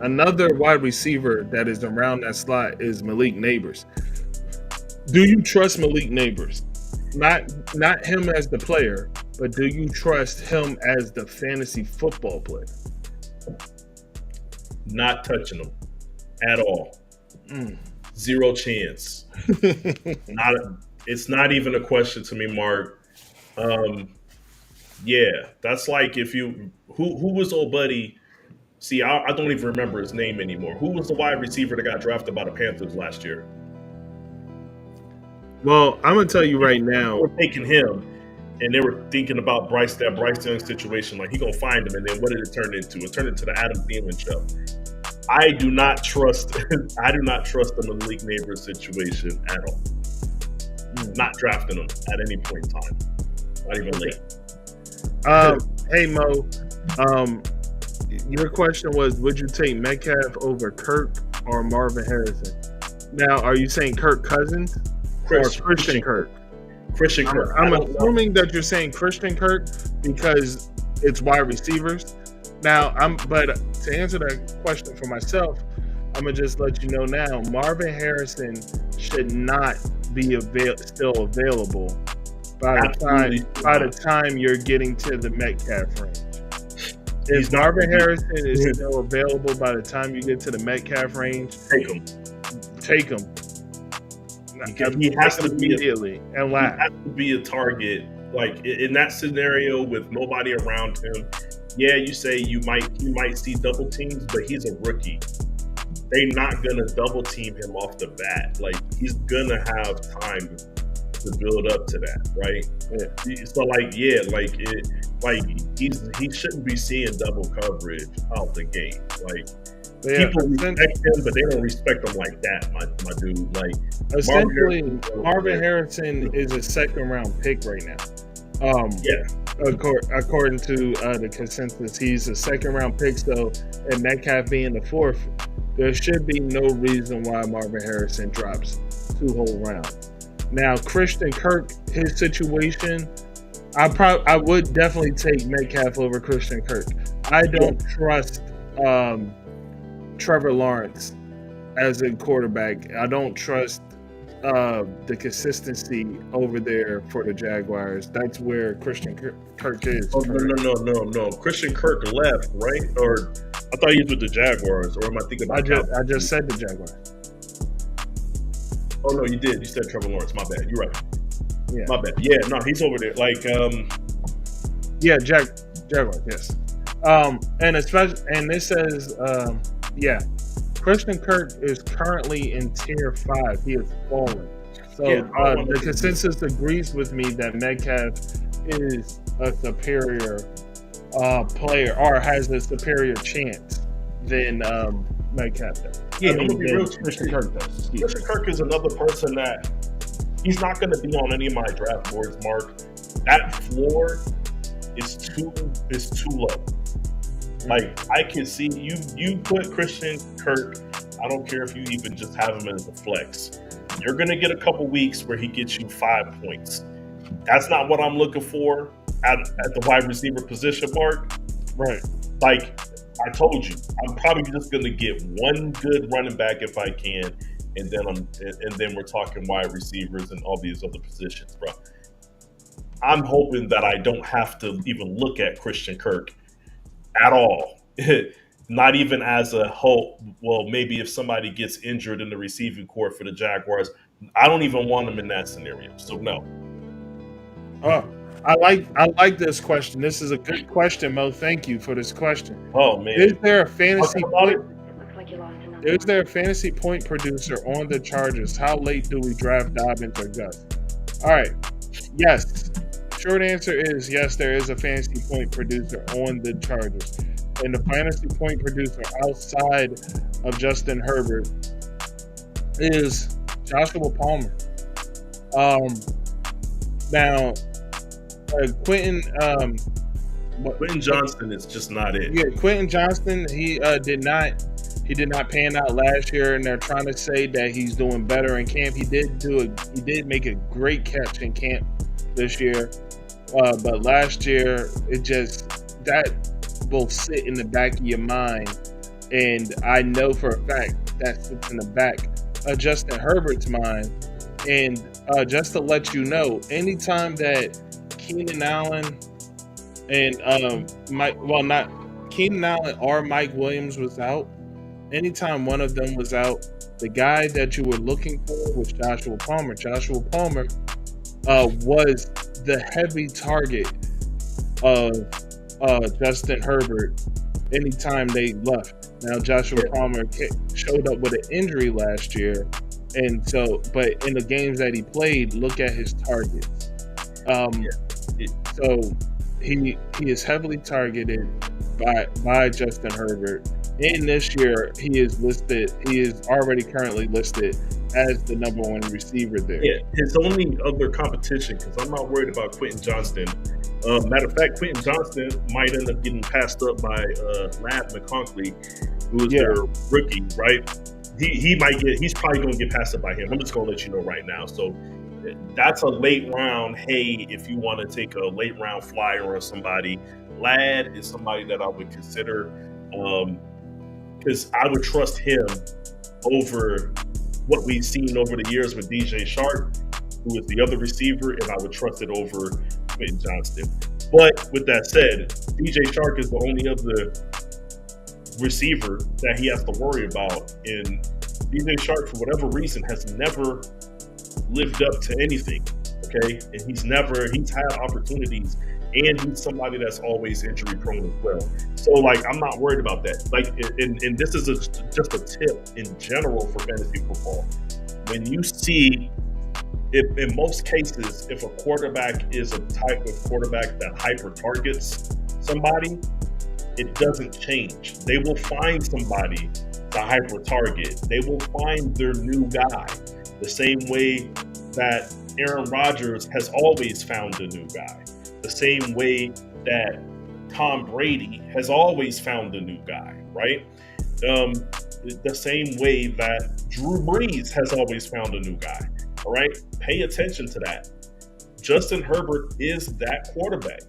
another wide receiver that is around that slot is Malik Nabers. Do you trust Malik Nabers? Not him as the player, but do you trust him as the fantasy football player? Not touching him at all. Zero chance. It's not even a question to me, Mark. That's like if you who was old buddy. See, I don't even remember his name anymore. Who was the wide receiver that got drafted by the Panthers last year? Well, I'm gonna tell you right now. They were taking him, and they were thinking about Bryce Young situation. Like, he gonna find him, and then what did it turn into? It turned into the Adam Thielen show. I do not trust the Malik Nabers situation at all. Not drafting him at any point in time. Not even late. Hey Mo, your question was, would you take Metcalf over Kirk or Marvin Harrison? Now, are you saying Kirk Cousins or Christian Kirk? Christian Kirk. I'm assuming that you're saying Christian Kirk because it's wide receivers. Now, but to answer that question for myself, I'm gonna just let you know now, Marvin Harrison should not be still available by the time you're getting to the Metcalf range. If Marvin Harrison is still available by the time you get to the Metcalf range, take him. Take him. He has to be immediately and laugh. He has to be a target. Like in that scenario with nobody around him. Yeah, you say you might see double teams, but he's a rookie. They're not gonna double team him off the bat. Like he's gonna have time to build up to that, right? Yeah. So he shouldn't be seeing double coverage out the gate. Like people respect him, but they don't respect him like that, my dude. Like essentially, Marvin Harrison is a second round pick right now. According to the consensus, he's a second round pick. So, and Metcalf being the fourth, there should be no reason why Marvin Harrison drops 2 whole rounds. Now, Christian Kirk, his situation, I would definitely take Metcalf over Christian Kirk. I don't trust Trevor Lawrence as a quarterback. I don't trust the consistency over there for the Jaguars. That's where Christian Kirk is. Oh, no. Christian Kirk left, right? Or I thought he was with the Jaguars. Or am I thinking about I just said the Jaguars. Oh, no, you did. You said Trevor Lawrence. My bad. You're right. Yeah. My bad. Yeah, no, he's over there. Like, Jaguars, yes. And it says, Christian Kirk is currently in tier 5. He has fallen. So the consensus agrees with me that Metcalf is a superior player or has a superior chance than Metcalf does. Yeah, I'm gonna be real. Christian Kirk does. Christian Kirk is another person that he's not going to be on any of my draft boards, Mark. That floor is too low. Like I can see you put Christian Kirk. I don't care if you even just have him as a flex. You're going to get a couple weeks where he gets you 5 points. That's not what I'm looking for at the wide receiver position, Mark. Right. Like I told you, I'm probably just going to get one good running back if I can, and then we're talking wide receivers and all these other positions, bro. I'm hoping that I don't have to even look at Christian Kirk at all. Not even as a hope. Well, maybe if somebody gets injured in the receiving corps for the Jaguars, I don't even want them in that scenario. So no. I like this question. This is a good question, Mo. Thank you for this question. Oh man, is there a fantasy point producer on the Chargers? How late do we draft Dobbins or Gus? All right. Yes. Short answer is yes. There is a fantasy point producer on the Chargers, and the fantasy point producer outside of Justin Herbert is Joshua Palmer. Now. Quentin Johnston is just not it. Yeah, Quentin Johnston, he did not pan out last year, and they're trying to say that he's doing better in camp. He did make a great catch in camp this year, but last year that will sit in the back of your mind, and I know for a fact that sits in the back of Justin Herbert's mind. And just to let you know, anytime that Keenan Allen and not Keenan Allen or Mike Williams was out, anytime one of them was out, the guy that you were looking for was Joshua Palmer. Joshua Palmer was the heavy target of Justin Herbert anytime they left. Now Joshua Palmer showed up with an injury last year, and so but in the games that he played, look at his targets. So he is heavily targeted by Justin Herbert. And this year, he is already currently listed as the number 1 receiver there. Yeah, his only other competition, because I'm not worried about Quentin Johnston. Matter of fact, Quentin Johnston might end up getting passed up by Ladd McConkey, who is their rookie, right? He's probably going to get passed up by him. I'm just going to let you know right now. So that's a late round. Hey, if you want to take a late round flyer on somebody, Ladd is somebody that I would consider, because I would trust him over what we've seen over the years with DJ Shark, who is the other receiver, and I would trust it over Quentin Johnston. But with that said, DJ Chark is the only other receiver that he has to worry about. And DJ Chark, for whatever reason, has never lived up to anything. Okay. And he's had opportunities, and he's somebody that's always injury prone as well. So, like, I'm not worried about that. Like, and this is just a tip in general for fantasy football. When you see, if in most cases, if a quarterback is a type of quarterback that hyper targets somebody, it doesn't change. They will find somebody to hyper target. They will find their new guy, the same way that Aaron Rodgers has always found a new guy, the same way that Tom Brady has always found a new guy, right? The same way that Drew Brees has always found a new guy. All right, pay attention to that. Justin Herbert is that quarterback.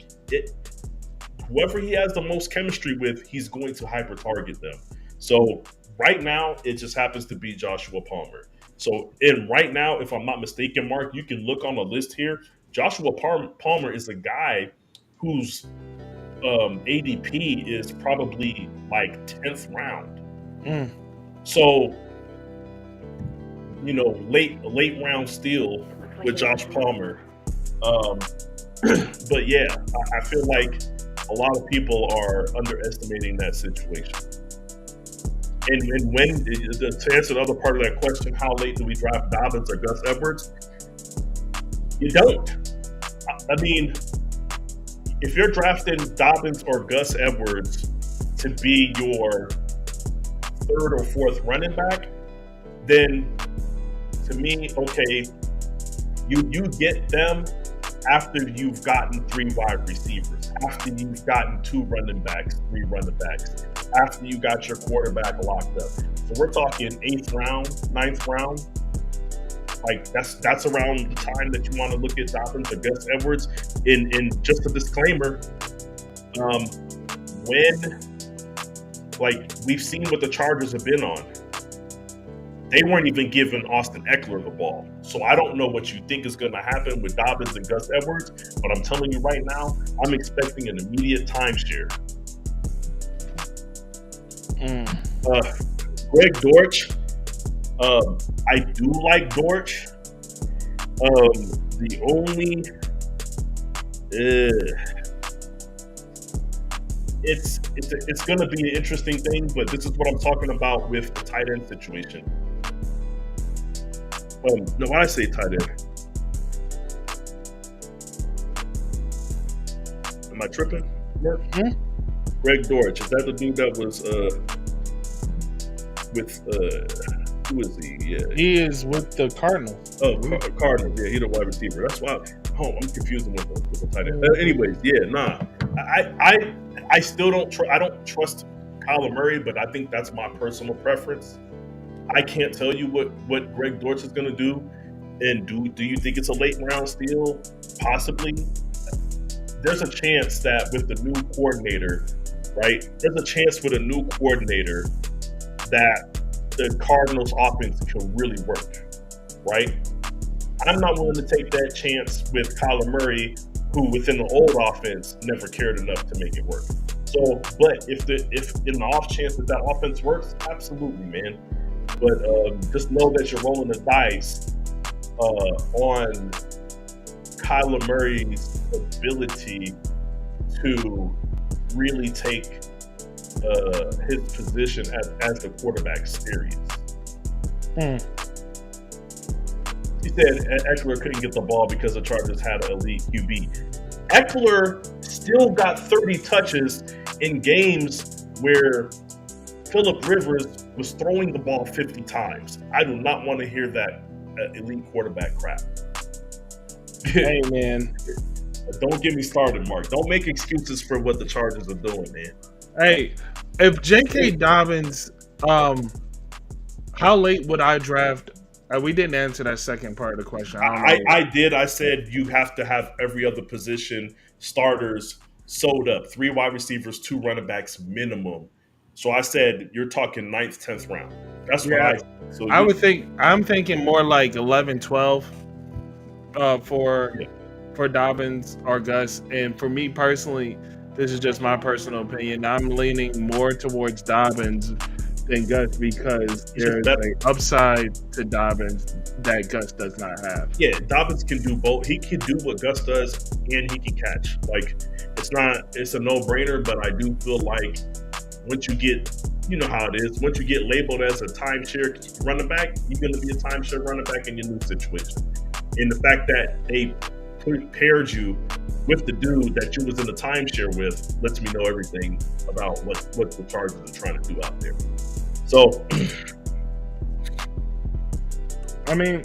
Whoever he has the most chemistry with, he's going to hyper target them. So right now, it just happens to be Joshua Palmer. So right now, if I'm not mistaken, Mark, you can look on the list here. Joshua Palmer is a guy whose ADP is probably like 10th round. So, late round steal with Josh Palmer. But yeah, I feel like a lot of people are underestimating that situation. And when, to answer the other part of that question, how late do we draft Dobbins or Gus Edwards? You don't. I mean, if you're drafting Dobbins or Gus Edwards to be your third or fourth running back, then to me, okay, you get them after you've gotten 3 wide receivers, after you've gotten 2 running backs, 3 running backs, after you got your quarterback locked up. So we're talking 8th round, 9th round. Like that's around the time that you want to look at Dobbins or Gus Edwards. And just a disclaimer, when, like, we've seen what the Chargers have been on, they weren't even giving Austin Eckler the ball. So I don't know what you think is going to happen with Dobbins and Gus Edwards, but I'm telling you right now, I'm expecting an immediate timeshare. Greg Dortch, I do like Dortch. The only it's going to be an interesting thing, but this is what I'm talking about with the tight end situation. No, why did I say tight end? Am I tripping? Greg Dortch, is that the dude that was with who is he? Yeah, he is with the Cardinals. Oh, Cardinals. Yeah, he's a wide receiver. That's why I'm confusing with the tight end. Anyways, yeah, nah. I still don't trust Kyler Murray, but I think that's my personal preference. I can't tell you what Greg Dortch is going to do. And do you think it's a late round steal? Possibly. There's a chance that with the new coordinator, right? There's a chance with a new coordinator that the Cardinals offense can really work, right? I'm not willing to take that chance with Kyler Murray, who within the old offense never cared enough to make it work. So, but if in the off chance that offense works, absolutely, man. But just know that you're rolling the dice on Kyler Murray's ability to really take his position as the quarterback serious. He said Eckler couldn't get the ball because the Chargers had an elite QB. Eckler still got 30 touches in games where Phillip Rivers was throwing the ball 50 times. I do not want to hear that elite quarterback crap. Hey, man. Don't get me started, Mark. Don't make excuses for what the Chargers are doing, man. Hey, if J.K. Dobbins, how late would I draft? We didn't answer that second part of the question. I did. I said you have to have every other position starters sold up. 3 wide receivers, 2 running backs minimum. So I said you're talking 9th, 10th round. That's what I'm thinking more like 11, 12 for for Dobbins or Gus. And for me personally, this is just my personal opinion. I'm leaning more towards Dobbins than Gus because there's an upside to Dobbins that Gus does not have. Yeah, Dobbins can do both. He can do what Gus does, and he can catch. Like, it's a no-brainer, but I do feel like once you get, you know how it is, once you get labeled as a timeshare running back, you're going to be a timeshare running back in your new situation. And the fact that they paired you with the dude that you was in the timeshare with lets me know everything about what the Chargers are trying to do out there. So, I mean,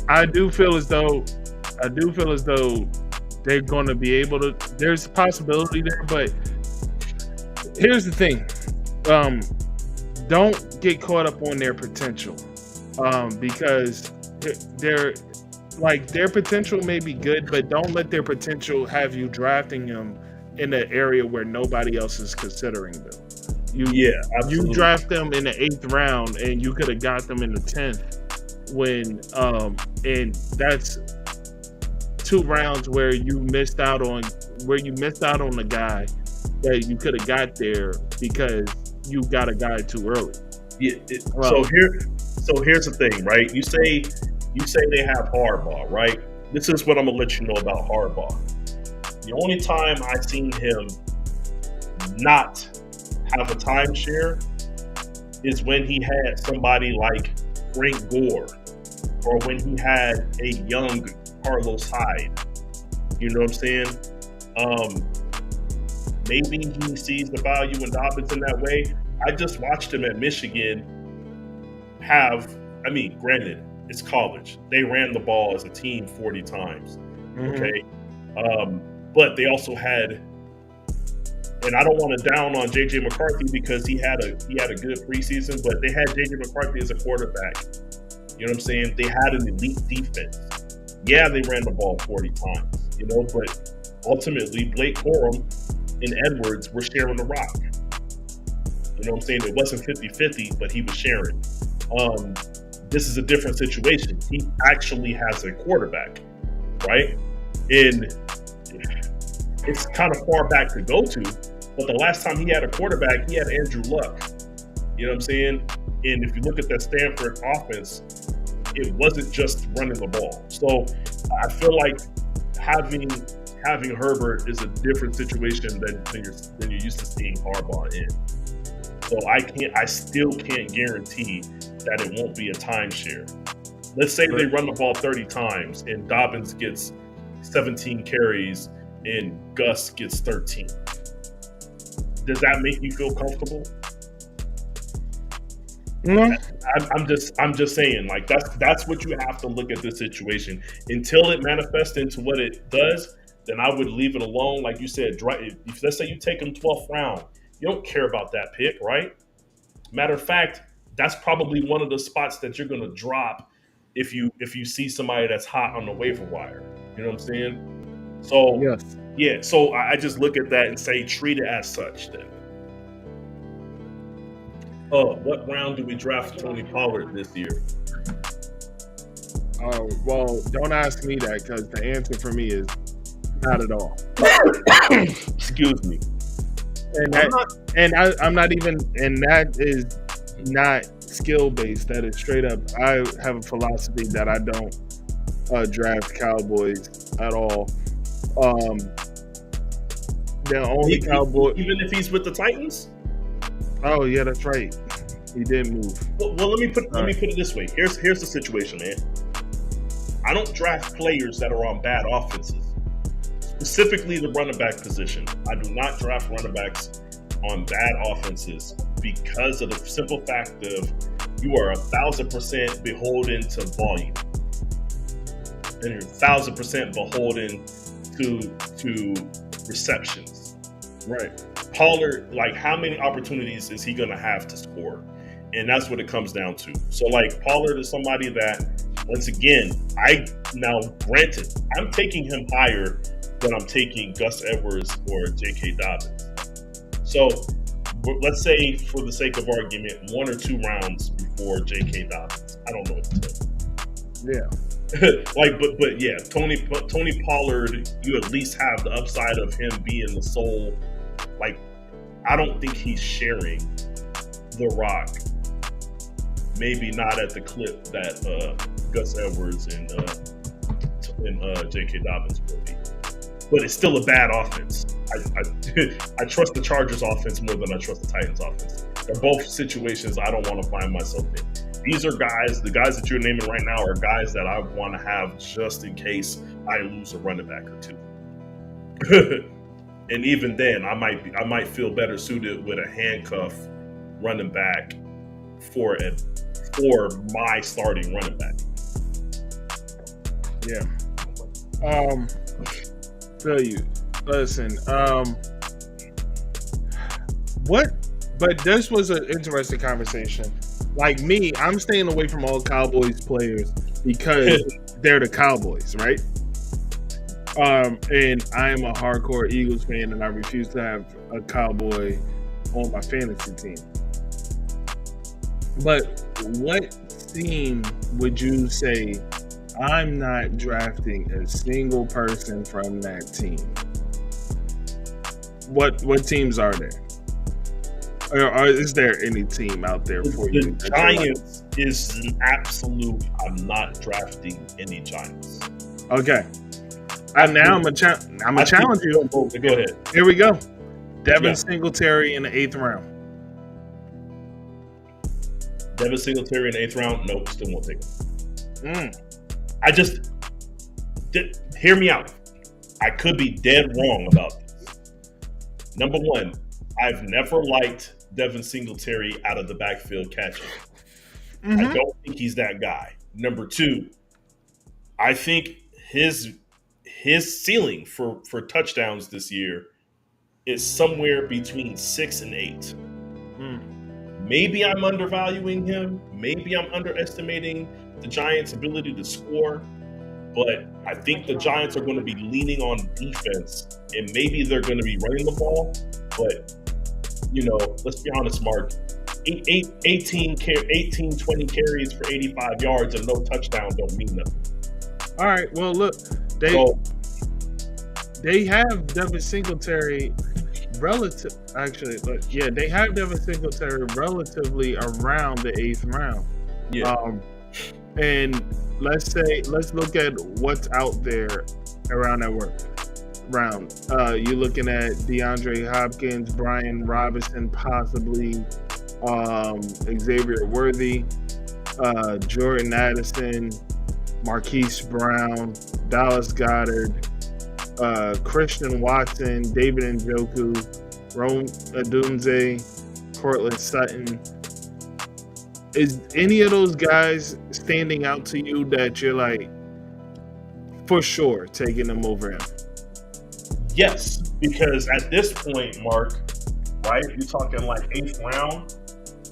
I do feel as though they're going to be able to. There's a possibility there, but here's the thing: don't get caught up on their potential, because their potential may be good, but don't let their potential have you drafting them in an area where nobody else is considering them. You draft them in the 8th round, and you could have got them in the 10th. And that's 2 rounds where you missed out on the guy that you could have got there because you got a guy too early. Yeah. So here's the thing, right? You say they have Harbaugh, right? This is what I'm gonna let you know about Harbaugh. The only time I've seen him not have a timeshare is when he had somebody like Frank Gore, or when he had a young Carlos Hyde. You know what I'm saying? Maybe he sees the value in Dobbins in that way. I just watched him at Michigan granted, it's college. They ran the ball as a team 40 times. Okay. But they also had, and I don't want to down on JJ McCarthy because he had a good preseason, but they had JJ McCarthy as a quarterback. You know what I'm saying? They had an elite defense. Yeah, they ran the ball 40 times, but ultimately Blake Corum and Edwards were sharing the rock. You know what I'm saying? It wasn't 50-50, but he was sharing. This is a different situation. He actually has a quarterback, right? And it's kind of far back to go to, but the last time he had a quarterback, he had Andrew Luck. You know what I'm saying? And if you look at that Stanford offense, it wasn't just running the ball. So I feel like having Herbert is a different situation than you're used to seeing Harbaugh in. So I still can't guarantee that it won't be a timeshare. Let's say they run the ball 30 times and Dobbins gets 17 carries and Gus gets 13. Does that make you feel comfortable? No. I'm just saying, like, that's what you have to look at this situation. Until it manifests into what it does, then I would leave it alone. Like you said, if let's say you take him 12th round, you don't care about that pick, right? Matter of fact, that's probably one of the spots that you're going to drop if you see somebody that's hot on the waiver wire. You know what I'm saying? So yes. Yeah. So I just look at that and say, treat it as such then. What round do we draft Tony Pollard this year? Well, don't ask me that because the answer for me is not at all. Excuse me. I'm not even, and that is not skill based. That is straight up. I have a philosophy that I don't draft Cowboys at all. The only Cowboy, even if he's with the Titans. Oh yeah, that's right. He did move. Well, let me put it this way. Here's the situation, man. I don't draft players that are on bad offenses. Specifically the running back position. I do not draft running backs on bad offenses because of the simple fact of you are 1,000% beholden to volume. And you're 1,000% beholden to receptions. Right. Pollard, like, how many opportunities is he going to have to score? And that's what it comes down to. So, like, Pollard is somebody that, once again, granted, I'm taking him higher than I'm taking Gus Edwards or J.K. Dobbins. So, let's say, for the sake of argument, 1 or 2 rounds before J.K. Dobbins. I don't know what to tell you. Yeah. but yeah, Tony Pollard, you at least have the upside of him being the sole. Like, I don't think he's sharing the rock. Maybe not at the clip that Gus Edwards and J.K. Dobbins will be. But it's still a bad offense. I trust the Chargers offense more than I trust the Titans offense. They're both situations I don't want to find myself in. These are guys, the guys that you're naming right now are guys that I want to have just in case I lose a running back or two. And even then, I might feel better suited with a handcuff running back for my starting running back. Yeah. Feel you. Listen, but this was an interesting conversation. Like me, I'm staying away from all Cowboys players because they're the Cowboys, right? And I am a hardcore Eagles fan, and I refuse to have a Cowboy on my fantasy team. But what team would you say I'm not drafting a single person from that team? What teams are there? Or is there any team out there for you? The Giants is an absolute. I'm not drafting any Giants. Okay. I'm gonna challenge you. Go ahead. Here we go. Devin Singletary in the 8th round. Devin Singletary in the 8th round? Nope, still won't take him. Hear me out. I could be dead wrong about this. Number one, I've never liked Devin Singletary out of the backfield catching. I don't think he's that guy. Number two, I think his ceiling for touchdowns this year is somewhere between 6 and 8. Maybe I'm undervaluing him. Maybe I'm underestimating the Giants' ability to score. But I think the Giants are going to be leaning on defense, and maybe they're going to be running the ball. But, let's be honest, Mark. 18, 20 carries for 85 yards and no touchdown don't mean nothing. All right. Well, look, they have Devin Singletary they have Devin Singletary relatively around the 8th round. Yeah. And let's look at what's out there around that round. You're looking at DeAndre Hopkins, Brian Robinson, possibly Xavier Worthy, Jordan Addison, Marquise Brown, Dallas Goedert, Christian Watson, David Njoku, Rome Odunze, Cortland Sutton. Is any of those guys standing out to you that you're like, for sure, taking them over him? Yes, because at this point, Mark, right, you're talking like 8th round.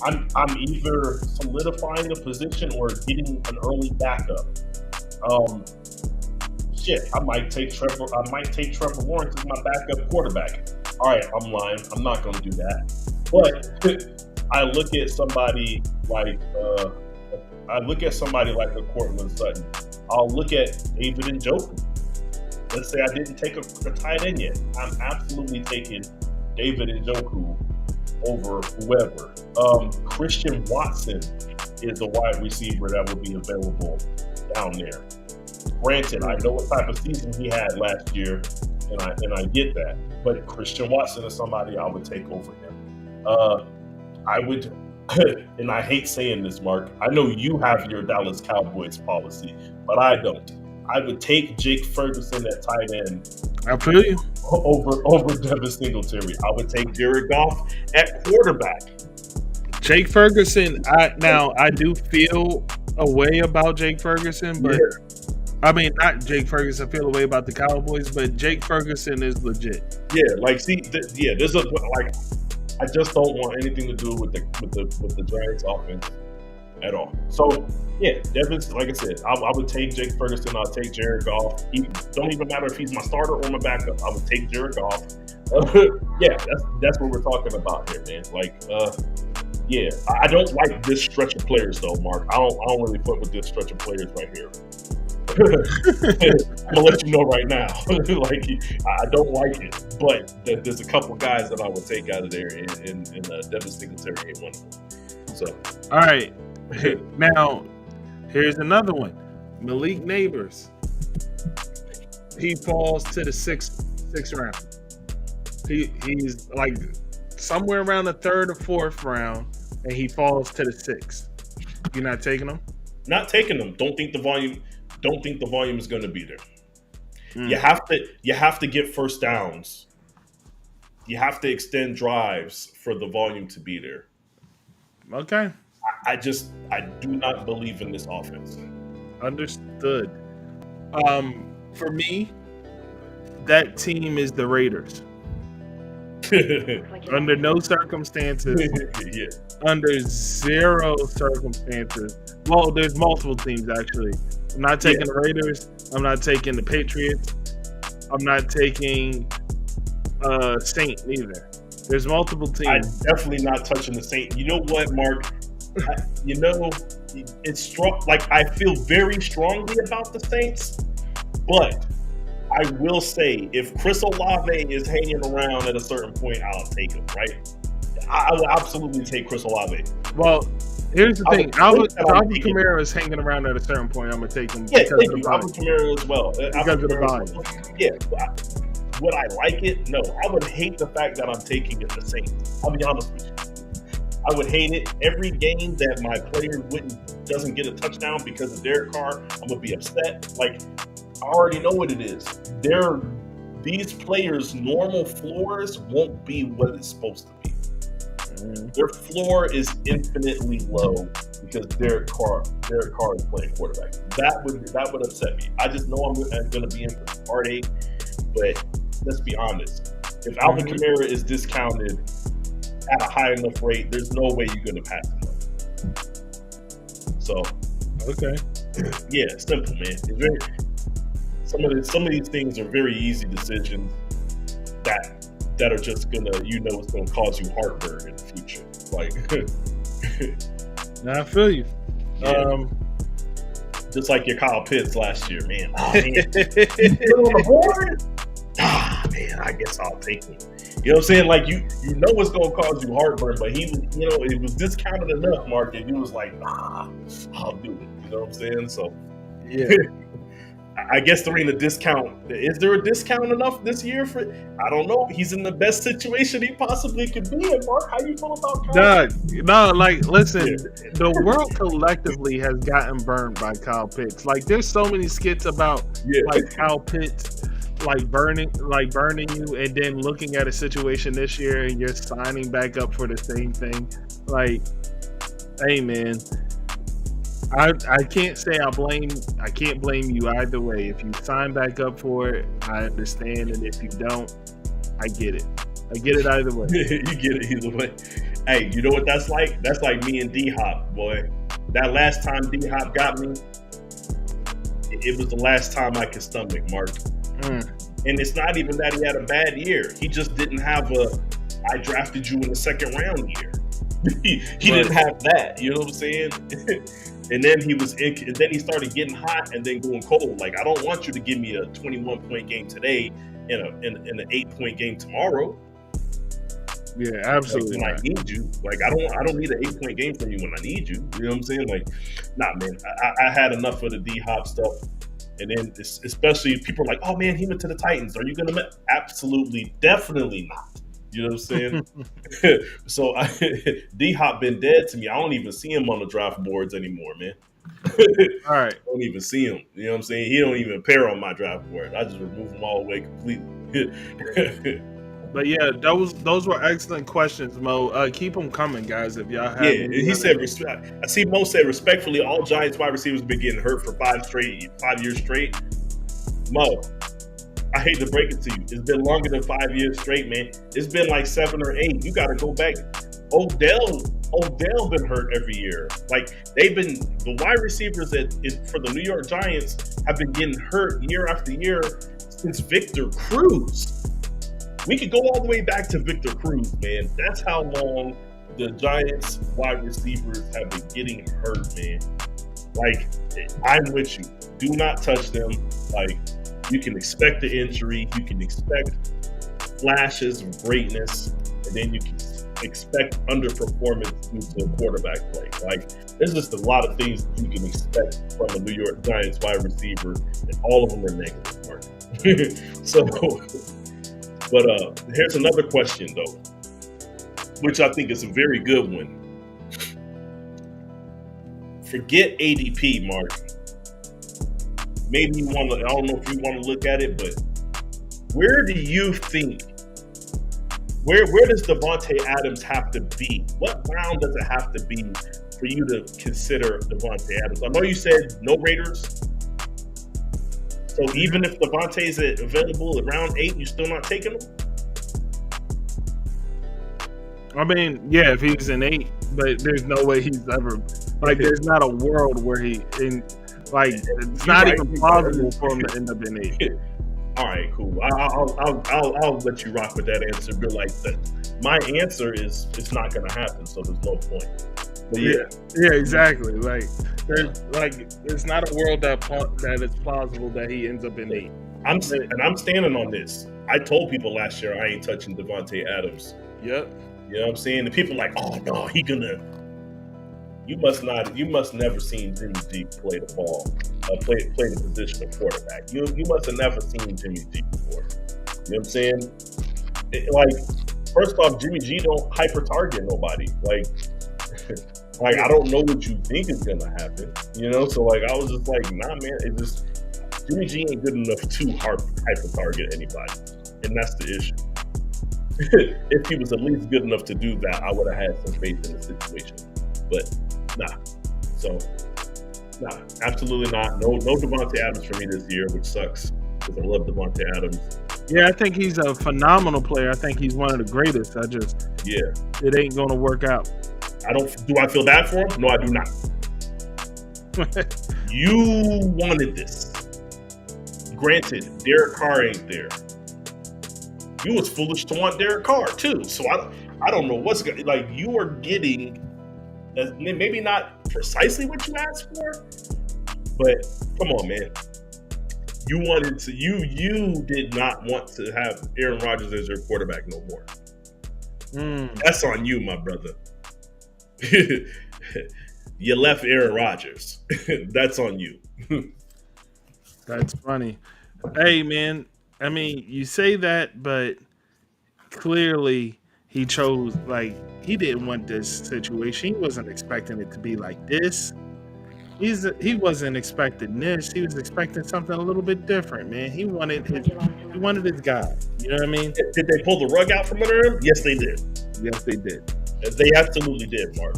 I'm either solidifying a position or getting an early backup. I might take Trevor Lawrence as my backup quarterback. All right, I'm lying. I'm not going to do that. But I look at somebody like a Cortland Sutton. I'll look at David Njoku. Let's say I didn't take a tight end yet. I'm absolutely taking David Njoku over whoever. Christian Watson is a wide receiver that will be available down there. Granted, I know what type of season he had last year, and I get that. But Christian Watson is somebody I would take over him. I would, and I hate saying this, Mark. I know you have your Dallas Cowboys policy, but I don't. I would take Jake Ferguson at tight end. I feel you. Over Devin Singletary. I would take Jared Goff at quarterback. Jake Ferguson. I do feel a way about Jake Ferguson, but I mean, not Jake Ferguson. I feel a way about the Cowboys, but Jake Ferguson is legit. Yeah, there's I just don't want anything to do with the Giants offense at all. So yeah, Devin's, like I said, I would take Jake Ferguson. I'll take Jared Goff. Don't even matter if he's my starter or my backup. I would take Jared Goff. That's what we're talking about here, man. I don't like this stretch of players though, Mark. I don't really put with this stretch of players right here. I'm gonna let you know right now. Like, I don't like it, but there's a couple guys that I would take out of there, and Devin Singletary ain't one of them. So, all right, now here's another one. Malik Neighbors. He falls to the sixth round. He's like somewhere around the third or fourth round, and he falls to the sixth. You're not taking him? Not taking him. Don't think the volume is going to be there. Mm. You have to get first downs. You have to extend drives for the volume to be there. Okay. I do not believe in this offense. Understood. For me, that team is the Raiders. Under no circumstances. Yeah. Under zero circumstances. Well, there's multiple teams actually. I'm not taking the Raiders. I'm not taking the Patriots. I'm not taking Saint either. There's multiple teams. I'm definitely not touching the Saint. You know what, Mark? It's strong. Like, I feel very strongly about the Saints, but I will say, if Chris Olave is hanging around at a certain point, I'll take him, right? I will absolutely take Chris Olave. Well, here's the thing. Alvin Kamara is hanging around at a certain point. I'm going to take him because of the volume. Alvin Kamara as well. Because of the volume. Yeah. Would I like it? No. I would hate the fact that I'm taking it the Saints. I'll be honest with you. I would hate it. Every game that my player doesn't get a touchdown because of Derek Carr, I'm going to be upset. Like, I already know what it is. These players' normal floors won't be what it's supposed to be. Their floor is infinitely low because Derek Carr is playing quarterback. That would upset me. I just know I'm going to be in for heartache. But let's be honest. If Alvin Kamara is discounted at a high enough rate, there's no way you're going to pass him. So, okay, yeah, simple, man. It's very, some of these things are very easy decisions that are just gonna, it's gonna cause you heartburn in the future. Like, now I feel you. Yeah. Just like your Kyle Pitts last year, man. Oh, man. He's still on the board? Man, I guess I'll take him. You know what I'm saying? Like, you know it's gonna cause you heartburn, but he was, it was discounted enough, Mark, and he was like, I'll do it. You know what I'm saying? So, yeah. I guess there ain't a discount. Is there a discount enough this year for? I don't know. He's in the best situation he possibly could be in. Mark, how you feel about Kyle? No, like, listen, the world collectively has gotten burned by Kyle Pitts. Like, there's so many skits about like Kyle Pitts, like burning you, and then looking at a situation this year and you're signing back up for the same thing. Like, hey, man. I can't say I can't blame you either way. If you sign back up for it, I understand, and if you don't, I get it. I get it either way. You get it either way. Hey, you know what that's like? That's like me and D-Hop, boy. That last time D-Hop got me, it was the last time I could stomach, Mark. And it's not even that he had a bad year. He just didn't have I drafted you in the second round year. He didn't have that. You know what I'm saying? And then then he started getting hot and then going cold. Like, I don't want you to give me a 21-point game today and an 8-point game tomorrow. Yeah, absolutely. Like, when I need you. Like, I don't need an 8-point game from you when I need you. You know what I'm saying? Like, nah, man. I had enough of the D-Hop stuff. And then especially people are like, oh man, he went to the Titans. Are you gonna absolutely, definitely not. You know what I'm saying? So D-Hop been dead to me. I don't even see him on the draft boards anymore, man. All right. I don't even see him. You know what I'm saying? He don't even appear on my draft board. I just remove him all the way completely. But yeah, those were excellent questions, Mo. Keep them coming, guys. If y'all have, he said, I see Mo said respectfully, all Giants wide receivers have been getting hurt for 5 years straight. Mo, I hate to break it to you. It's been longer than 5 years straight, man. It's been like 7 or 8. You got to go back. Odell been hurt every year. Like, the wide receivers for the New York Giants have been getting hurt year after year since Victor Cruz. We could go all the way back to Victor Cruz, man. That's how long the Giants wide receivers have been getting hurt, man. Like, I'm with you. Do not touch them. Like, you can expect the injury. You can expect flashes of greatness, and then you can expect underperformance due to quarterback play. Like, there's just a lot of things that you can expect from a New York Giants wide receiver, and all of them are negative, Mark. So, but here's another question, though, which I think is a very good one. Forget ADP, Mark. Maybe you want to, I don't know if you want to look at it, but where do you think, where does Davante Adams have to be? What round does it have to be for you to consider Davante Adams? I know you said no Raiders. So even if Davante is available at round 8, you're still not taking him? I mean, yeah, if he's an 8, but there's no way he's ever, like, there's not a world where it's not even plausible for him to end up in 8. All right, cool. I'll let you rock with that answer. But like, my answer is it's not going to happen, so there's no point. But yeah, exactly. Like, there's not a world that is plausible that he ends up in 8. I'm standing on this. I told people last year I ain't touching Davante Adams. Yep. You know what I'm saying? The people are like, oh no, he gonna. You must never seen Jimmy G play the ball, play the position of quarterback. You must have never seen Jimmy G before. You know what I'm saying? Like, first off, Jimmy G don't hyper target nobody. Like I don't know what you think is gonna happen. You know, so like I was just like, nah, man. It just Jimmy G ain't good enough to hyper target anybody, and that's the issue. If he was at least good enough to do that, I would have had some faith in the situation. But nah. So nah, absolutely not. No Davante Adams for me this year, which sucks because I love Davante Adams. Yeah, I think he's a phenomenal player. I think he's one of the greatest. It ain't gonna work out. Do I feel bad for him? No, I do not. You wanted this. Granted, Derek Carr ain't there. You was foolish to want Derek Carr too. So I don't know what's going. Like, you are getting maybe not precisely what you asked for, but come on, man. You wanted to. You did not want to have Aaron Rodgers as your quarterback no more. That's on you, my brother. You left Aaron Rodgers. That's on you. That's funny. Hey, man. I mean, you say that, but clearly he chose, like, he didn't want this situation. He wasn't expecting it to be like this. He wasn't expecting this. He was expecting something a little bit different, man. He wanted his guy. You know what I mean? Did they pull the rug out from under him? Yes, they did. Yes, they did. They absolutely did, Mark.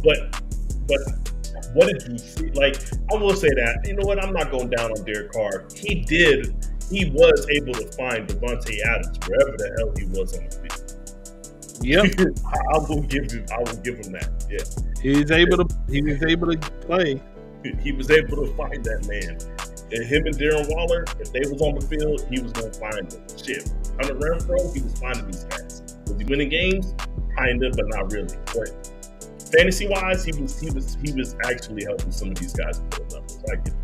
But what did you see? Like, I will say that, you know what? I'm not going down on Derek Carr. He was able to find Davante Adams wherever the hell he was on the field. Yep. I will give him that. Yeah. He was able to play. He was able to find that man. And him and Darren Waller, if they was on the field, he was going to find them. Shit. Under Renfro, he was finding these guys. Was he winning games? Kind of, but not really. But fantasy-wise, he was actually helping some of these guys put up numbers.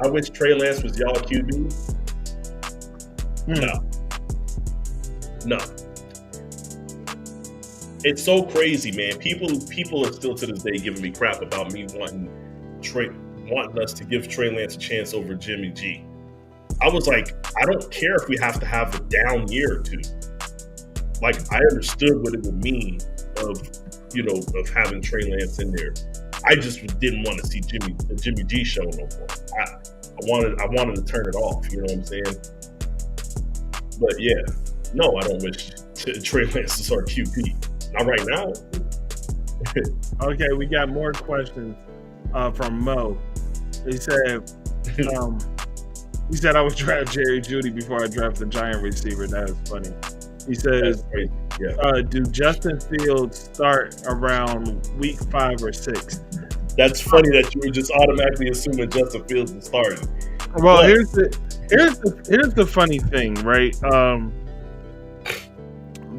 I wish Trey Lance was y'all QB. No. It's so crazy, man. People are still to this day giving me crap about me wanting us to give Trey Lance a chance over Jimmy G. I was like, I don't care if we have to have a down year or two. Like, I understood what it would mean of having Trey Lance in there. I just didn't want to see the Jimmy G show no more. I wanted to turn it off. You know what I'm saying? But yeah, no, I don't wish Trey Lance is our QB. Not right now. Okay, we got more questions from Mo. He said, I would draft Jerry Jeudy before I draft the Giant receiver. That is funny. He says, do Justin Fields start around week 5 or 6? That's funny that you were just automatically assuming Justin Fields is starting. Well, here's the funny thing, right?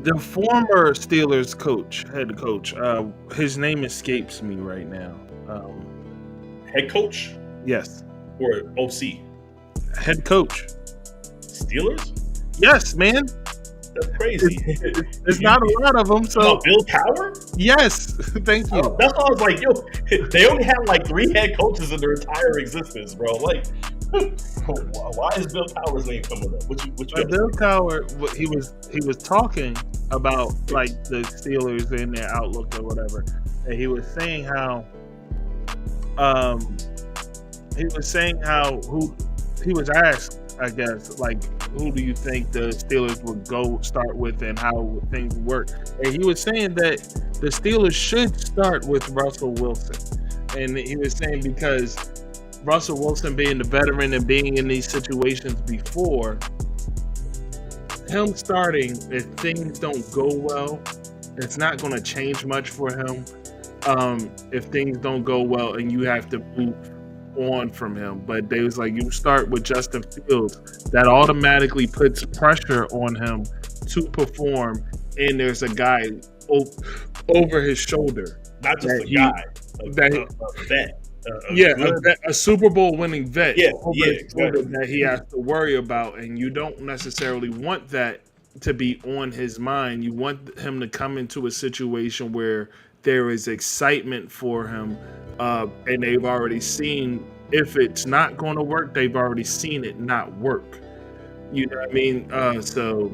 The former Steelers head coach, his name escapes me right now. Head coach Yes, or OC? head coach. Steelers? Yes, man. That's crazy. There's not a lot of them, so Bill Cowher? yes. Thank you. That's why I was like, yo, they only had like 3 head coaches in their entire existence, bro. Like, why is Bill Cowher's name coming up? What you Bill Cowher, he was talking about like the Steelers and their outlook or whatever, and he was saying how, he was asked, I guess, like, who do you think the Steelers would go start with and how things work? And he was saying that the Steelers should start with Russell Wilson. And he was saying because Russell Wilson being the veteran and being in these situations before, him starting, if things don't go well, it's not going to change much for him. If things don't go well and you have to move on from him, but they was like, you start with Justin Fields, that automatically puts pressure on him to perform, and there's a guy over his shoulder, not just a vet, a Super Bowl winning vet, exactly. that he has to worry about, and you don't necessarily want that to be on his mind. You want him to come into a situation where there is excitement for him, and they've already seen, if it's not going to work, they've already seen it not work. You know what I mean? So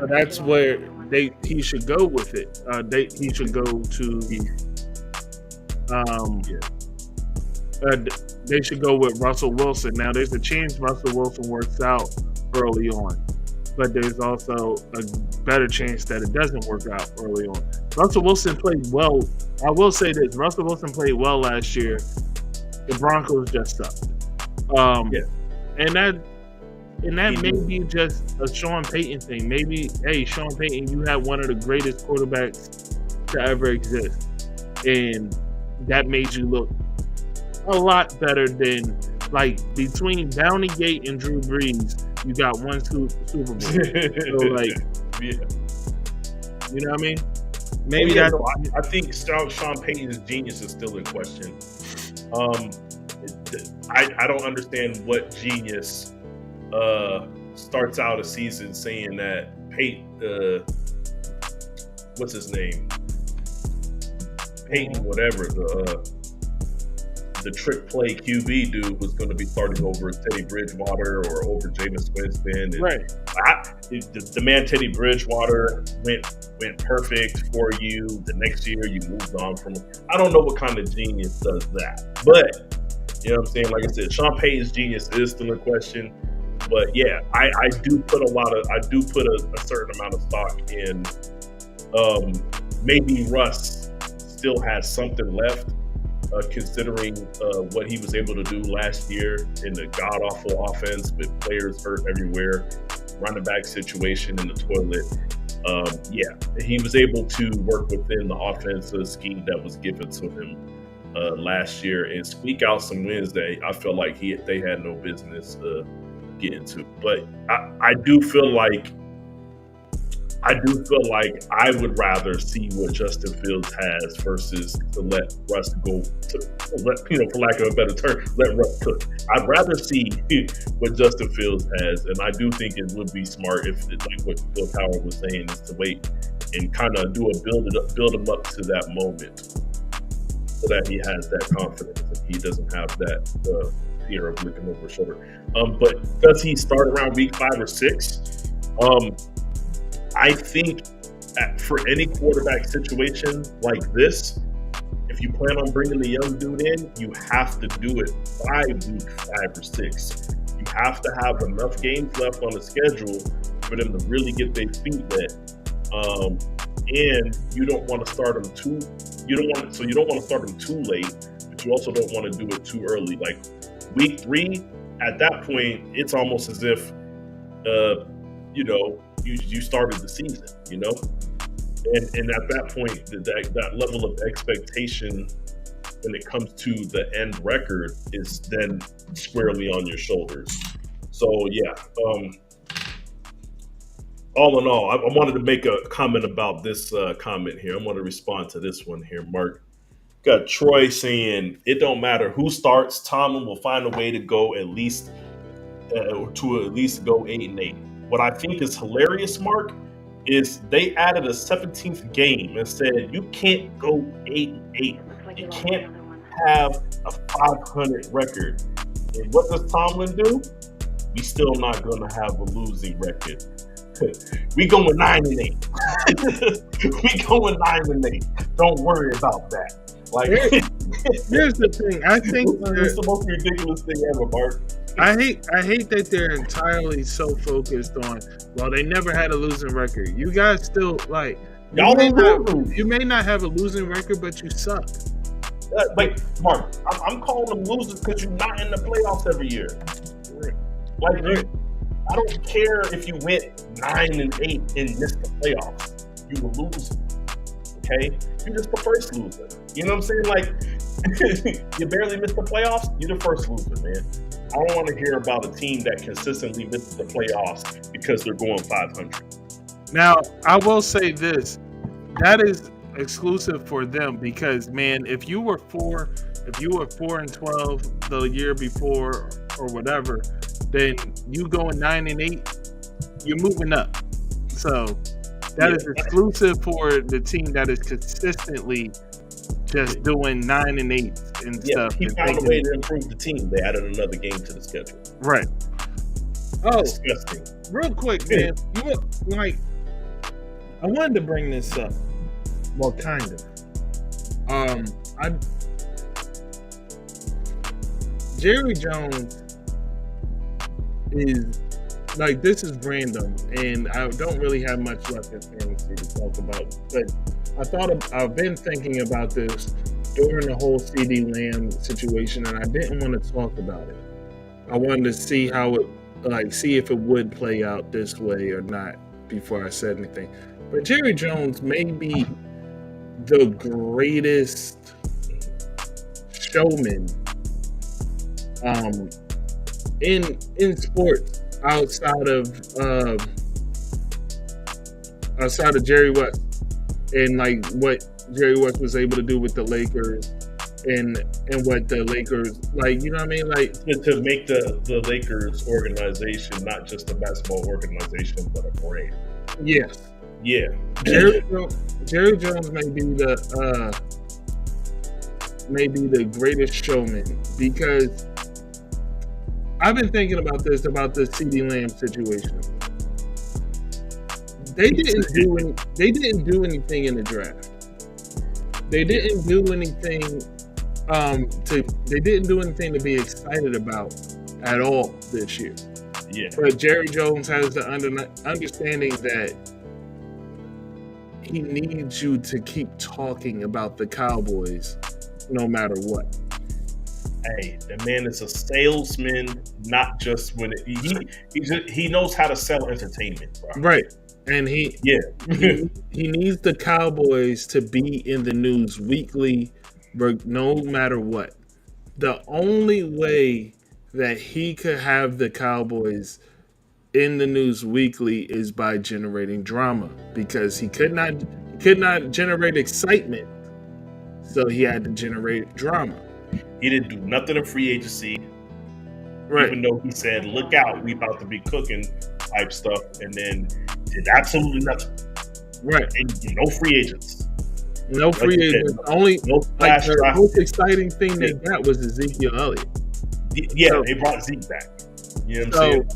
that's where he should go with it. He should go to they should go with Russell Wilson. Now, there's a chance Russell Wilson works out early on, but there's also a better chance that it doesn't work out early on. Russell Wilson played well. I will say this: Russell Wilson played well last year. The Broncos just sucked. And that may be just a Sean Payton thing. Maybe, hey, Sean Payton, you had one of the greatest quarterbacks to ever exist, and that made you look a lot better than, like, between Bounty Gate and Drew Brees, you got one Super Bowl. So, like, you know what I mean? Maybe I think Sean Payton's genius is still in question. I don't understand what genius starts out a season saying that Peyton, what's his name? Peyton, whatever, the trick play QB dude was going to be starting over Teddy Bridgewater or over Jameis Winston. And right. The man Teddy Bridgewater went perfect for you. The next year you moved on from him. I don't know what kind of genius does that. But, you know what I'm saying? Like I said, Sean Payton's genius is still in question. But yeah, I do put a certain amount of stock in maybe Russ still has something left. Considering what he was able to do last year in the god-awful offense with players hurt everywhere, running back situation in the toilet. He was able to work within the offensive scheme that was given to him last year and squeak out some wins that I felt like they had no business getting to. But I do feel like I would rather see what Justin Fields has versus to let Russ go, for lack of a better term, let Russ cook. I'd rather see what Justin Fields has, and I do think it would be smart if, like what Bill Cowher was saying, is to wait and kind of do a build him up to that moment so that he has that confidence and he doesn't have that fear of looking over his shoulder. But does he start around week 5 or 6? I think for any quarterback situation like this, if you plan on bringing the young dude in, you have to do it by week 5 or 6. You have to have enough games left on the schedule for them to really get their feet wet. And you don't want to start them too. You don't want to start them too late, but you also don't want to do it too early. Like week 3, at that point, it's almost as if, you started the season, and at that point, that level of expectation when it comes to the end record is then squarely on your shoulders. So yeah, all in all, I wanted to make a comment about this comment here. I want to respond to this one here, Mark. Got Troy saying it don't matter who starts, Tomlin will find a way to go at least go 8-8. What I think is hilarious, Mark, is they added a 17th game and said you can't go 8-8. You can't have a 500 record. And what does Tomlin do? We still not going to have a losing record. We going 9-8. We going 9-8. Don't worry about that. Like, here's the thing. I think it's the most ridiculous thing ever, Mark. I hate that they're entirely so focused on. Well, they never had a losing record. You guys still like y'all you may not have a losing record, but you suck. Like, Mark, I'm calling them losers because you're not in the playoffs every year. Like, I don't care if you went 9-8 and missed the playoffs. You were losing. Okay? You're just the first loser. You know what I'm saying? Like, you barely missed the playoffs, you're the first loser, man. I don't want to hear about a team that consistently misses the playoffs because they're going 500. Now, I will say this. That is exclusive for them because, man, if you were 4-12 the year before or whatever, then you going 9-8, you're moving up. So that is exclusive for the team that is consistently just doing 9-8 and stuff. He found a way to improve the team. They added another game to the schedule. Right. Oh, disgusting. Real quick, man. You were, like, I wanted to bring this up. Well, kind of. Jerry Jones is like, this is random, and I don't really have much left in fantasy to talk about. But I've been thinking about this during the whole CeeDee Lamb situation, and I didn't want to talk about it. I wanted to see how see if it would play out this way or not before I said anything. But Jerry Jones may be the greatest showman in sports outside of Jerry West, and like what Jerry West was able to do with the Lakers and what the Lakers, like, you know what I mean, like to make the Lakers organization not just a basketball organization but a brand. Yes. Yeah. Jerry Jones may be the greatest showman, because I've been thinking about the CeeDee Lamb situation. They didn't do anything in the draft. They didn't do anything they didn't do anything to be excited about at all this year. Yeah. But Jerry Jones has the understanding that he needs you to keep talking about the Cowboys no matter what. Hey, the man is a salesman, not just when he knows how to sell entertainment, bro. Right. And he needs the Cowboys to be in the news weekly, no matter what. The only way that he could have the Cowboys in the news weekly is by generating drama, because he could not generate excitement, so he had to generate drama. He didn't do nothing in free agency, right? Even though he said, "Look out, we about to be cooking," type stuff, and then did absolutely nothing. Right. And no free agents. No free agents. Only the most exciting thing they got was Ezekiel Elliott. Yeah, so, they brought Zeke back. You know what I'm saying?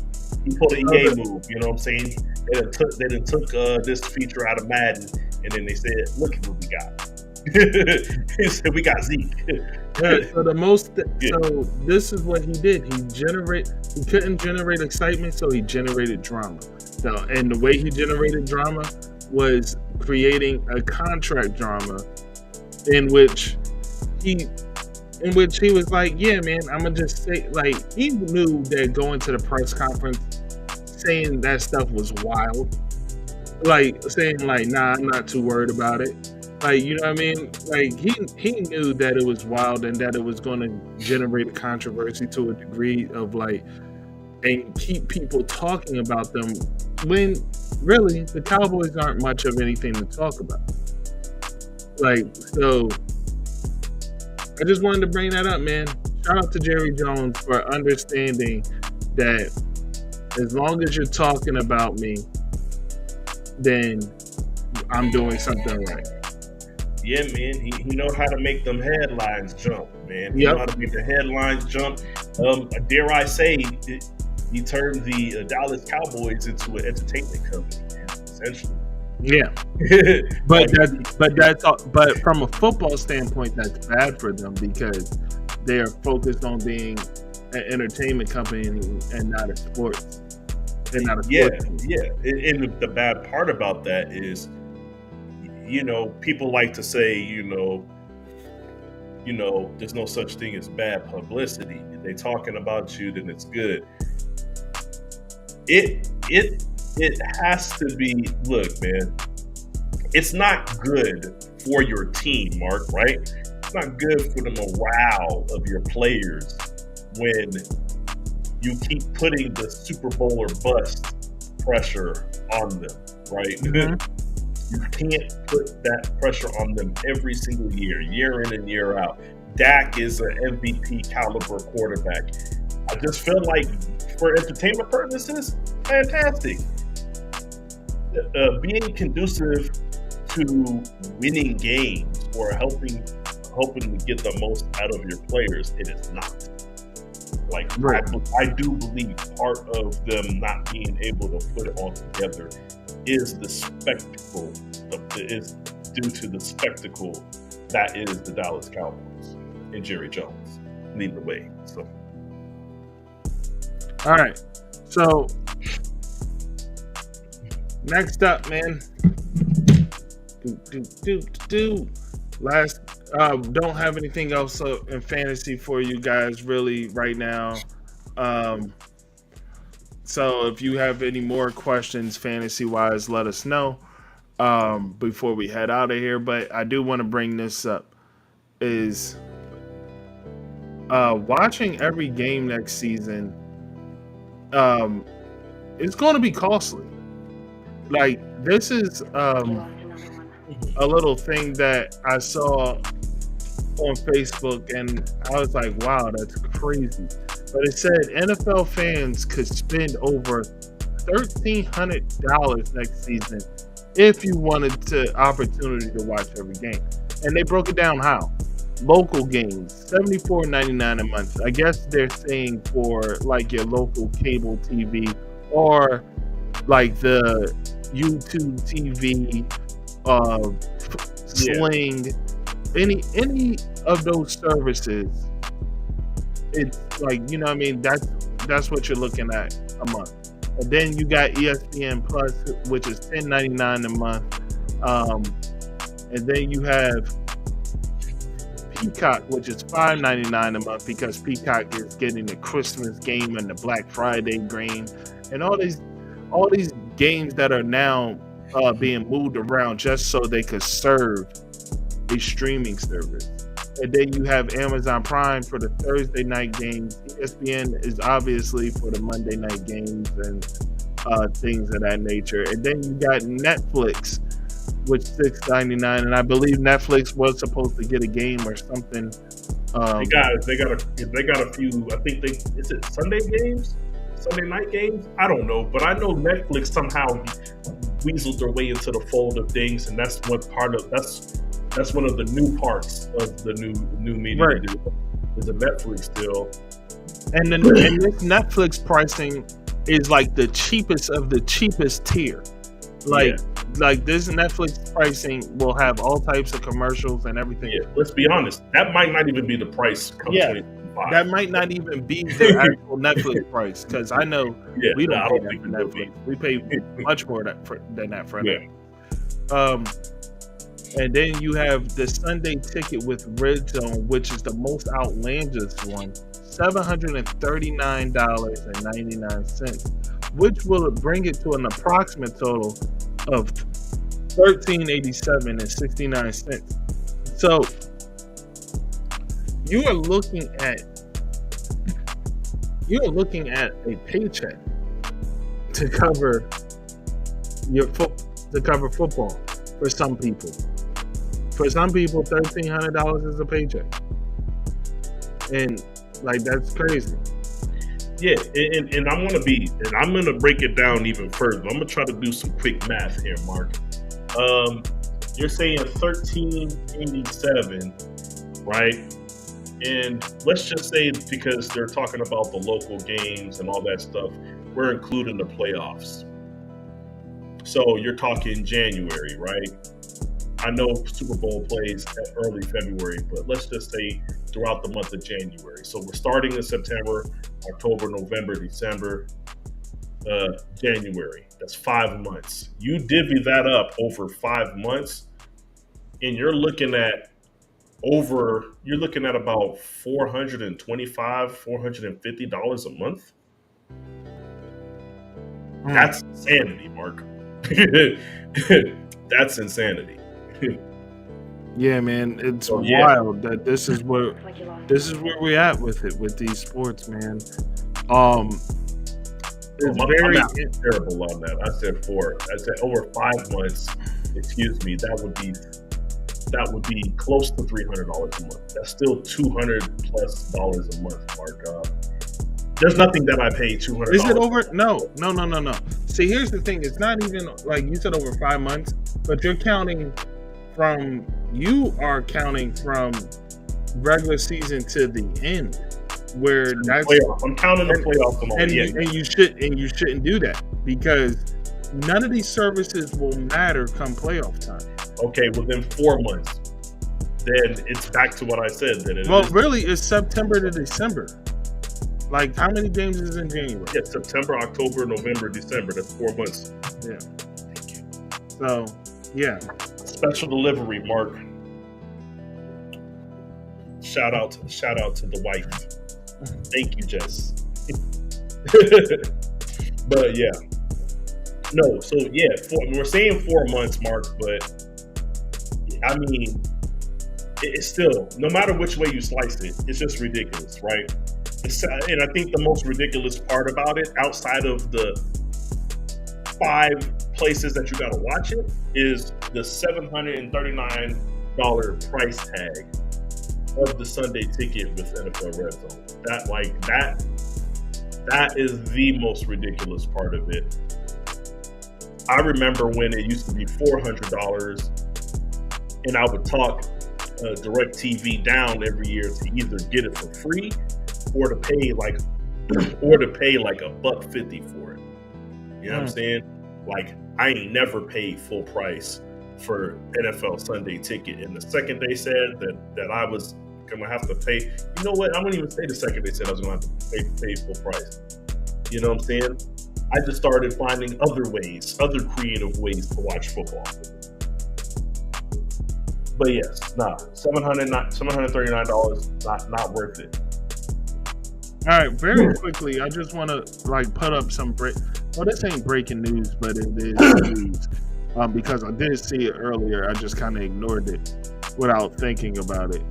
He pulled an EA move. You know what I'm saying? They done took this feature out of Madden, and then they said, "Look at what we got." He said, "We got Zeke." So this is what he did. He couldn't generate excitement, so he generated drama. So, and the way he generated drama was creating a contract drama in which he was like, "Yeah, man, I'm gonna just say," like, he knew that going to the press conference saying that stuff was wild, like saying like, "Nah, I'm not too worried about it." Like, you know what I mean? Like, he knew that it was wild and that it was going to generate a controversy to a degree of like, and keep people talking about them when really the Cowboys aren't much of anything to talk about. Like, so I just wanted to bring that up, man. Shout out to Jerry Jones for understanding that as long as you're talking about me, then I'm doing something right. Yeah, man. He know how to make them headlines jump, man. He know how to make the headlines jump. Dare I say, he turned the Dallas Cowboys into an entertainment company, man, essentially. Yeah, but from a football standpoint, that's bad for them because they are focused on being an entertainment company and not a sports. And not a sports team. And the bad part about that is, people like to say, there's no such thing as bad publicity. If they're talking about you, then it's good. It has to be, look, man, it's not good for your team, Mark, right? It's not good for the morale of your players when you keep putting the Super Bowl or bust pressure on them, right? Mm-hmm. You can't put that pressure on them every single year in and year out. Dak is an MVP caliber quarterback. I just feel like for entertainment purposes, fantastic. Being conducive to winning games or helping to get the most out of your players, it is not. Like, right. I do believe part of them not being able to put it all together is the spectacle. Is due to the spectacle that is the Dallas Cowboys and Jerry Jones leading the way. So, all right. So next up, man. Last. Don't have anything else in fantasy for you guys really right now. So if you have any more questions fantasy wise, let us know before we head out of here. But I do want to bring this up is watching every game next season it's going to be costly. Like, this is a little thing that I saw on Facebook, and I was like, wow, that's crazy. But it said NFL fans could spend over $1,300 next season if you wanted the opportunity to watch every game. And they broke it down how. Local games, $74.99 a month. I guess they're saying for like your local cable TV or like the YouTube TV, Sling, any of those services. It's like, you know what I mean? That's what you're looking at a month. And then you got ESPN Plus, which is $10.99 a month. And then you have Peacock, which is $5.99 a month because Peacock is getting the Christmas game and the Black Friday game and all these games that are now being moved around just so they could serve a streaming service. And then you have Amazon Prime for the Thursday night games. ESPN is obviously for the Monday night games and things of that nature. And then you got Netflix, which is $6.99, and I believe Netflix was supposed to get a game or something. They got a few. I think is it Sunday games, Sunday night games. I don't know, but I know Netflix somehow weaseled their way into the fold of things, and that's one of the new parts of the new media right. deal is a Netflix deal. And this Netflix pricing is like the cheapest of the cheapest tier. Like this Netflix pricing will have all types of commercials and everything. Yeah, let's be honest. That might not even be the price. That might not even be the actual Netflix price, because I know we don't pay that for Netflix. We pay much more than that for Netflix. And then you have the Sunday ticket with Red Zone, which is the most outlandish one, $739.99, which will bring it to an approximate total of $13.87.69. So you are looking at you're looking at a paycheck to cover football for some people. For some people, $1,300 is a paycheck, and like that's crazy. Yeah, and I'm gonna break it down even further. I'm gonna try to do some quick math here, Mark. You're saying $1,387, right? And let's just say, because they're talking about the local games and all that stuff, we're including the playoffs. So you're talking January, right? I know Super Bowl plays early February, but let's just say throughout the month of January. So we're starting in September, October, November, December, January. That's 5 months. You divvy that up over 5 months, and you're looking at about $425, $450 a month. That's insanity, Mark. That's insanity. Yeah, man, it's wild that this is where we're at with it, with these sports, man. It's very terrible on that. I said over 5 months. Excuse me. That would be close to $300 a month. That's still $200+ a month, Mark. There's nothing that I pay $200. Is it over? No. See, here's the thing. It's not even like you said over 5 months, but you are counting from regular season to the end, where that's playoff. I'm counting the playoffs and you shouldn't do that, because none of these services will matter come playoff time. Okay, within 4 months, then it's back to what I said. Really, it's September to December. Like, how many games is in January? Yeah, September, October, November, December. That's 4 months. Yeah. So, yeah. Special delivery, Mark. Shout out to the wife. Thank you, Jess. But yeah. No, so yeah, we're saying 4 months, Mark, but I mean, it's still, no matter which way you slice it, it's just ridiculous, right? And I think the most ridiculous part about it, outside of the 5 places that you got to watch it, is the $739 price tag of the Sunday ticket with NFL Red Zone. That is the most ridiculous part of it. I remember when it used to be $400, and I would talk DirecTV down every year to either get it for free or to pay like $1.50 for it. You know what I'm saying? Like, I ain't never paid full price for NFL Sunday ticket. And the second they said that I was gonna have to pay, you know what? I wouldn't even say the second they said I was gonna have to pay full price. You know what I'm saying? I just started finding other creative ways to watch football. But yes, $739, not worth it. All right, very quickly, I just want to put up some this ain't breaking news, but it is news. Because I did see it earlier, I just kind of ignored it without thinking about it.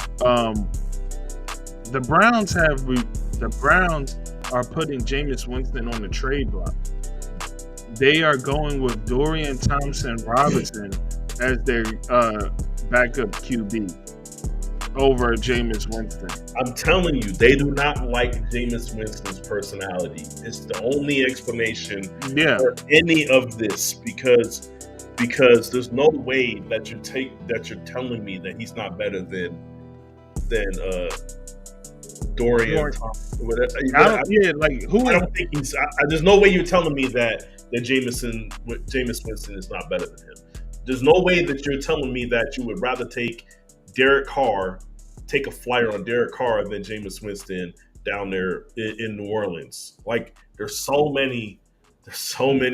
The Browns are putting Jameis Winston on the trade block. They are going with Dorian Thompson-Robinson as their backup QB over Jameis Winston. I'm telling you, they do not like Jameis Winston's personality. It's the only explanation for any of this, because there's no way that you're telling me that he's not better than Dorian Thompson. There's no way you're telling me that Jameis Winston is not better than him. There's no way that you're telling me that you would rather take a flyer on Derek Carr than Jameis Winston down there in New Orleans. Like, there's so many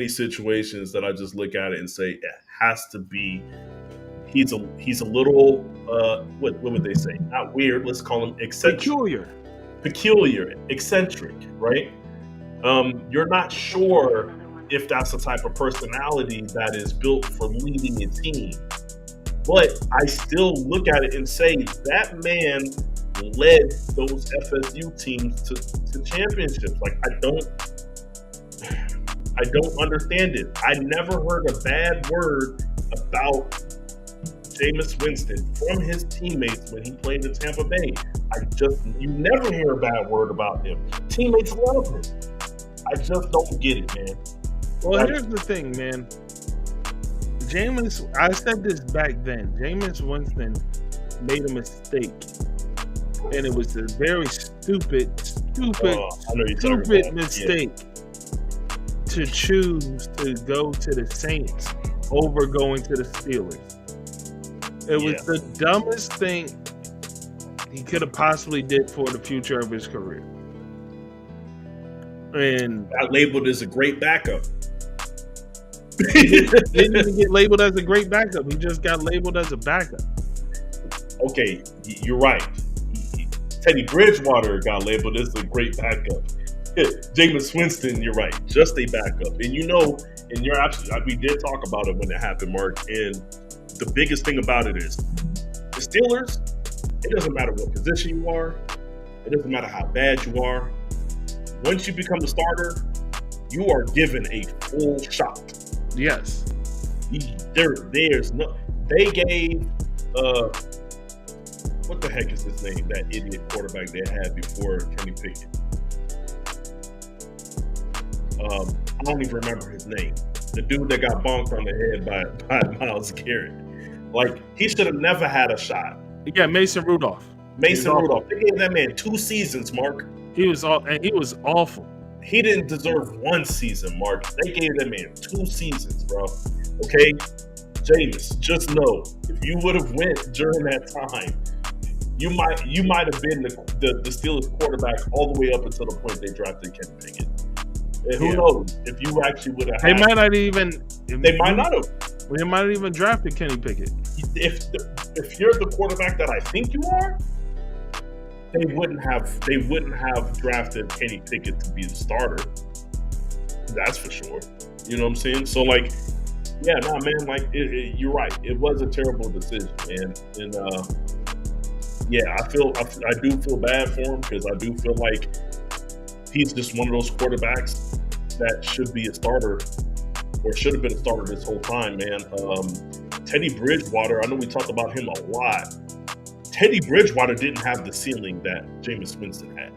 situations that I just look at it and say it has to be. He's a little what would they say? Not weird. Let's call him eccentric. Peculiar, eccentric, right? You're not sure if that's the type of personality that is built for leading a team. But I still look at it and say that man led those FSU teams to championships. Like, I don't understand it. I never heard a bad word about Jameis Winston from his teammates when he played in Tampa Bay. You never hear a bad word about him. Teammates love him. I just don't get it, man. Well, here's the thing, man. I said this back then. Jameis Winston made a mistake. And it was a very stupid mistake to choose to go to the Saints over going to the Steelers. It was the dumbest thing he could have possibly did for the future of his career. And got labeled as a great backup. He didn't even get labeled as a great backup. He just got labeled as a backup. Okay, you're right. Teddy Bridgewater got labeled as a great backup. Jameis Winston, you're right, just a backup. And you're absolutely. We did talk about it when it happened, Mark. And the biggest thing about it is the Steelers. It doesn't matter what position you are. It doesn't matter how bad you are. Once you become the starter, you are given a full shot. Yes. There's no. They gave what the heck is his name? That idiot quarterback they had before Kenny Pickett. I don't even remember his name. The dude that got bonked on the head by Myles Garrett. Like, he should have never had a shot. Yeah, Mason Rudolph. They gave that man 2 seasons, Mark. He was awful. He didn't deserve 1 season, Mark. They gave that man 2 seasons, bro. Okay? Jameis, just know, if you would have went during that time, you might have been the Steelers quarterback all the way up until the point they drafted Kenny Pickett. And who knows if you actually would have. They might not even. They might not have. They might have even drafted Kenny Pickett. If you're the quarterback that I think you are, they wouldn't have drafted Kenny Pickett to be the starter. That's for sure. You know what I'm saying? So, like, yeah, nah, man, like, you're right. It was a terrible decision, man. And yeah, I do feel bad for him because I do feel like he's just one of those quarterbacks that should be a starter or should have been a starter this whole time, man. Teddy Bridgewater, I know we talked about him a lot. Teddy Bridgewater didn't have the ceiling that Jameis Winston had.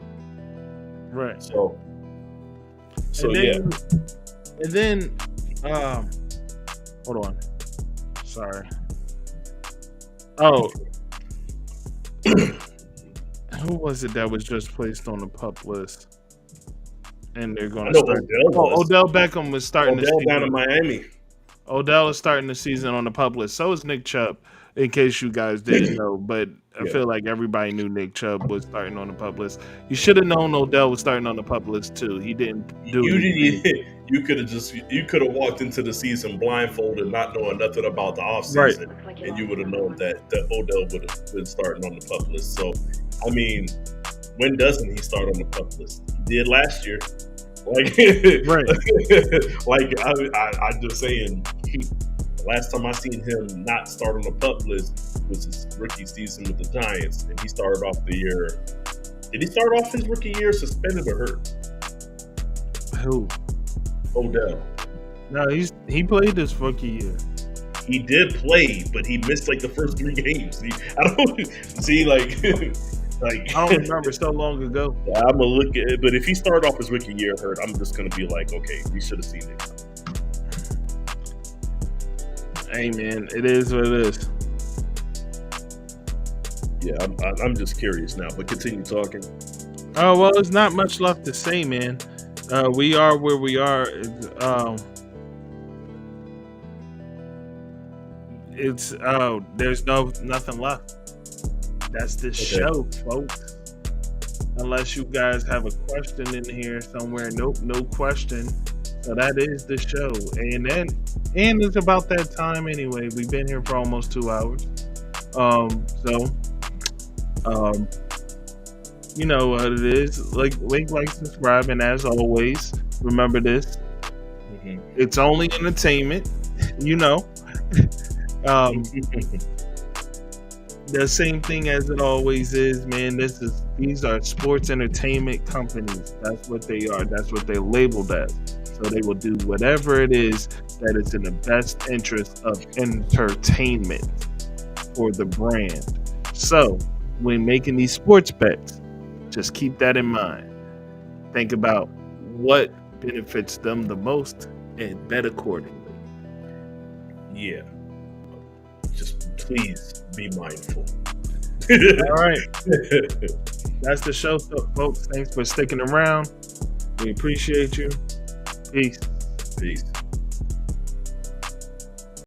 Right. So and then, hold on. Sorry. Oh. Who was it that was just placed on the PUP list? And they're going to start. Odell Beckham was starting the season. Odell down in Miami. Odell is starting the season on the PUP list. So is Nick Chubb, in case you guys didn't know. But I feel like everybody knew Nick Chubb was starting on the PUP list. You should have known Odell was starting on the PUP list too. He didn't do it. You could have walked into the season blindfolded, not knowing nothing about the offseason, right, and you would have known that Odell would have been starting on the PUP list. So, I mean, when doesn't he start on the PUP list? He did last year. Like, right. Like, I'm just saying, last time I seen him not start on the PUP list was his rookie season with the Giants, and he started off the year. Did he start off his rookie year suspended or hurt? Who? Odell. No, he played this rookie year. He did play, but he missed like the first 3 games. I don't see like I don't remember so long ago. I'm gonna look at it, but if he started off his rookie year hurt, I'm just gonna be like, okay, we should have seen it. Hey man, it is what it is. Yeah, I'm just curious now, but continue talking. Oh well, there's not much left to say, man. We are where we are. There's nothing left. That's the show, folks. Unless you guys have a question in here somewhere. Nope, no question. So that is the show. And it's about that time anyway. We've been here for almost 2 hours. You know what it is. Like, subscribe, and as always, remember this. Mm-hmm. It's only entertainment, you know. the same thing as it always is, man. These are sports entertainment companies. That's what they are. That's what they're labeled as. So they will do whatever it is that is in the best interest of entertainment for the brand. So when making these sports bets, just keep that in mind. Think about what benefits them the most and bet accordingly. Yeah. Just please be mindful. All right. That's the show, folks. Thanks for sticking around. We appreciate you. Peace. Peace.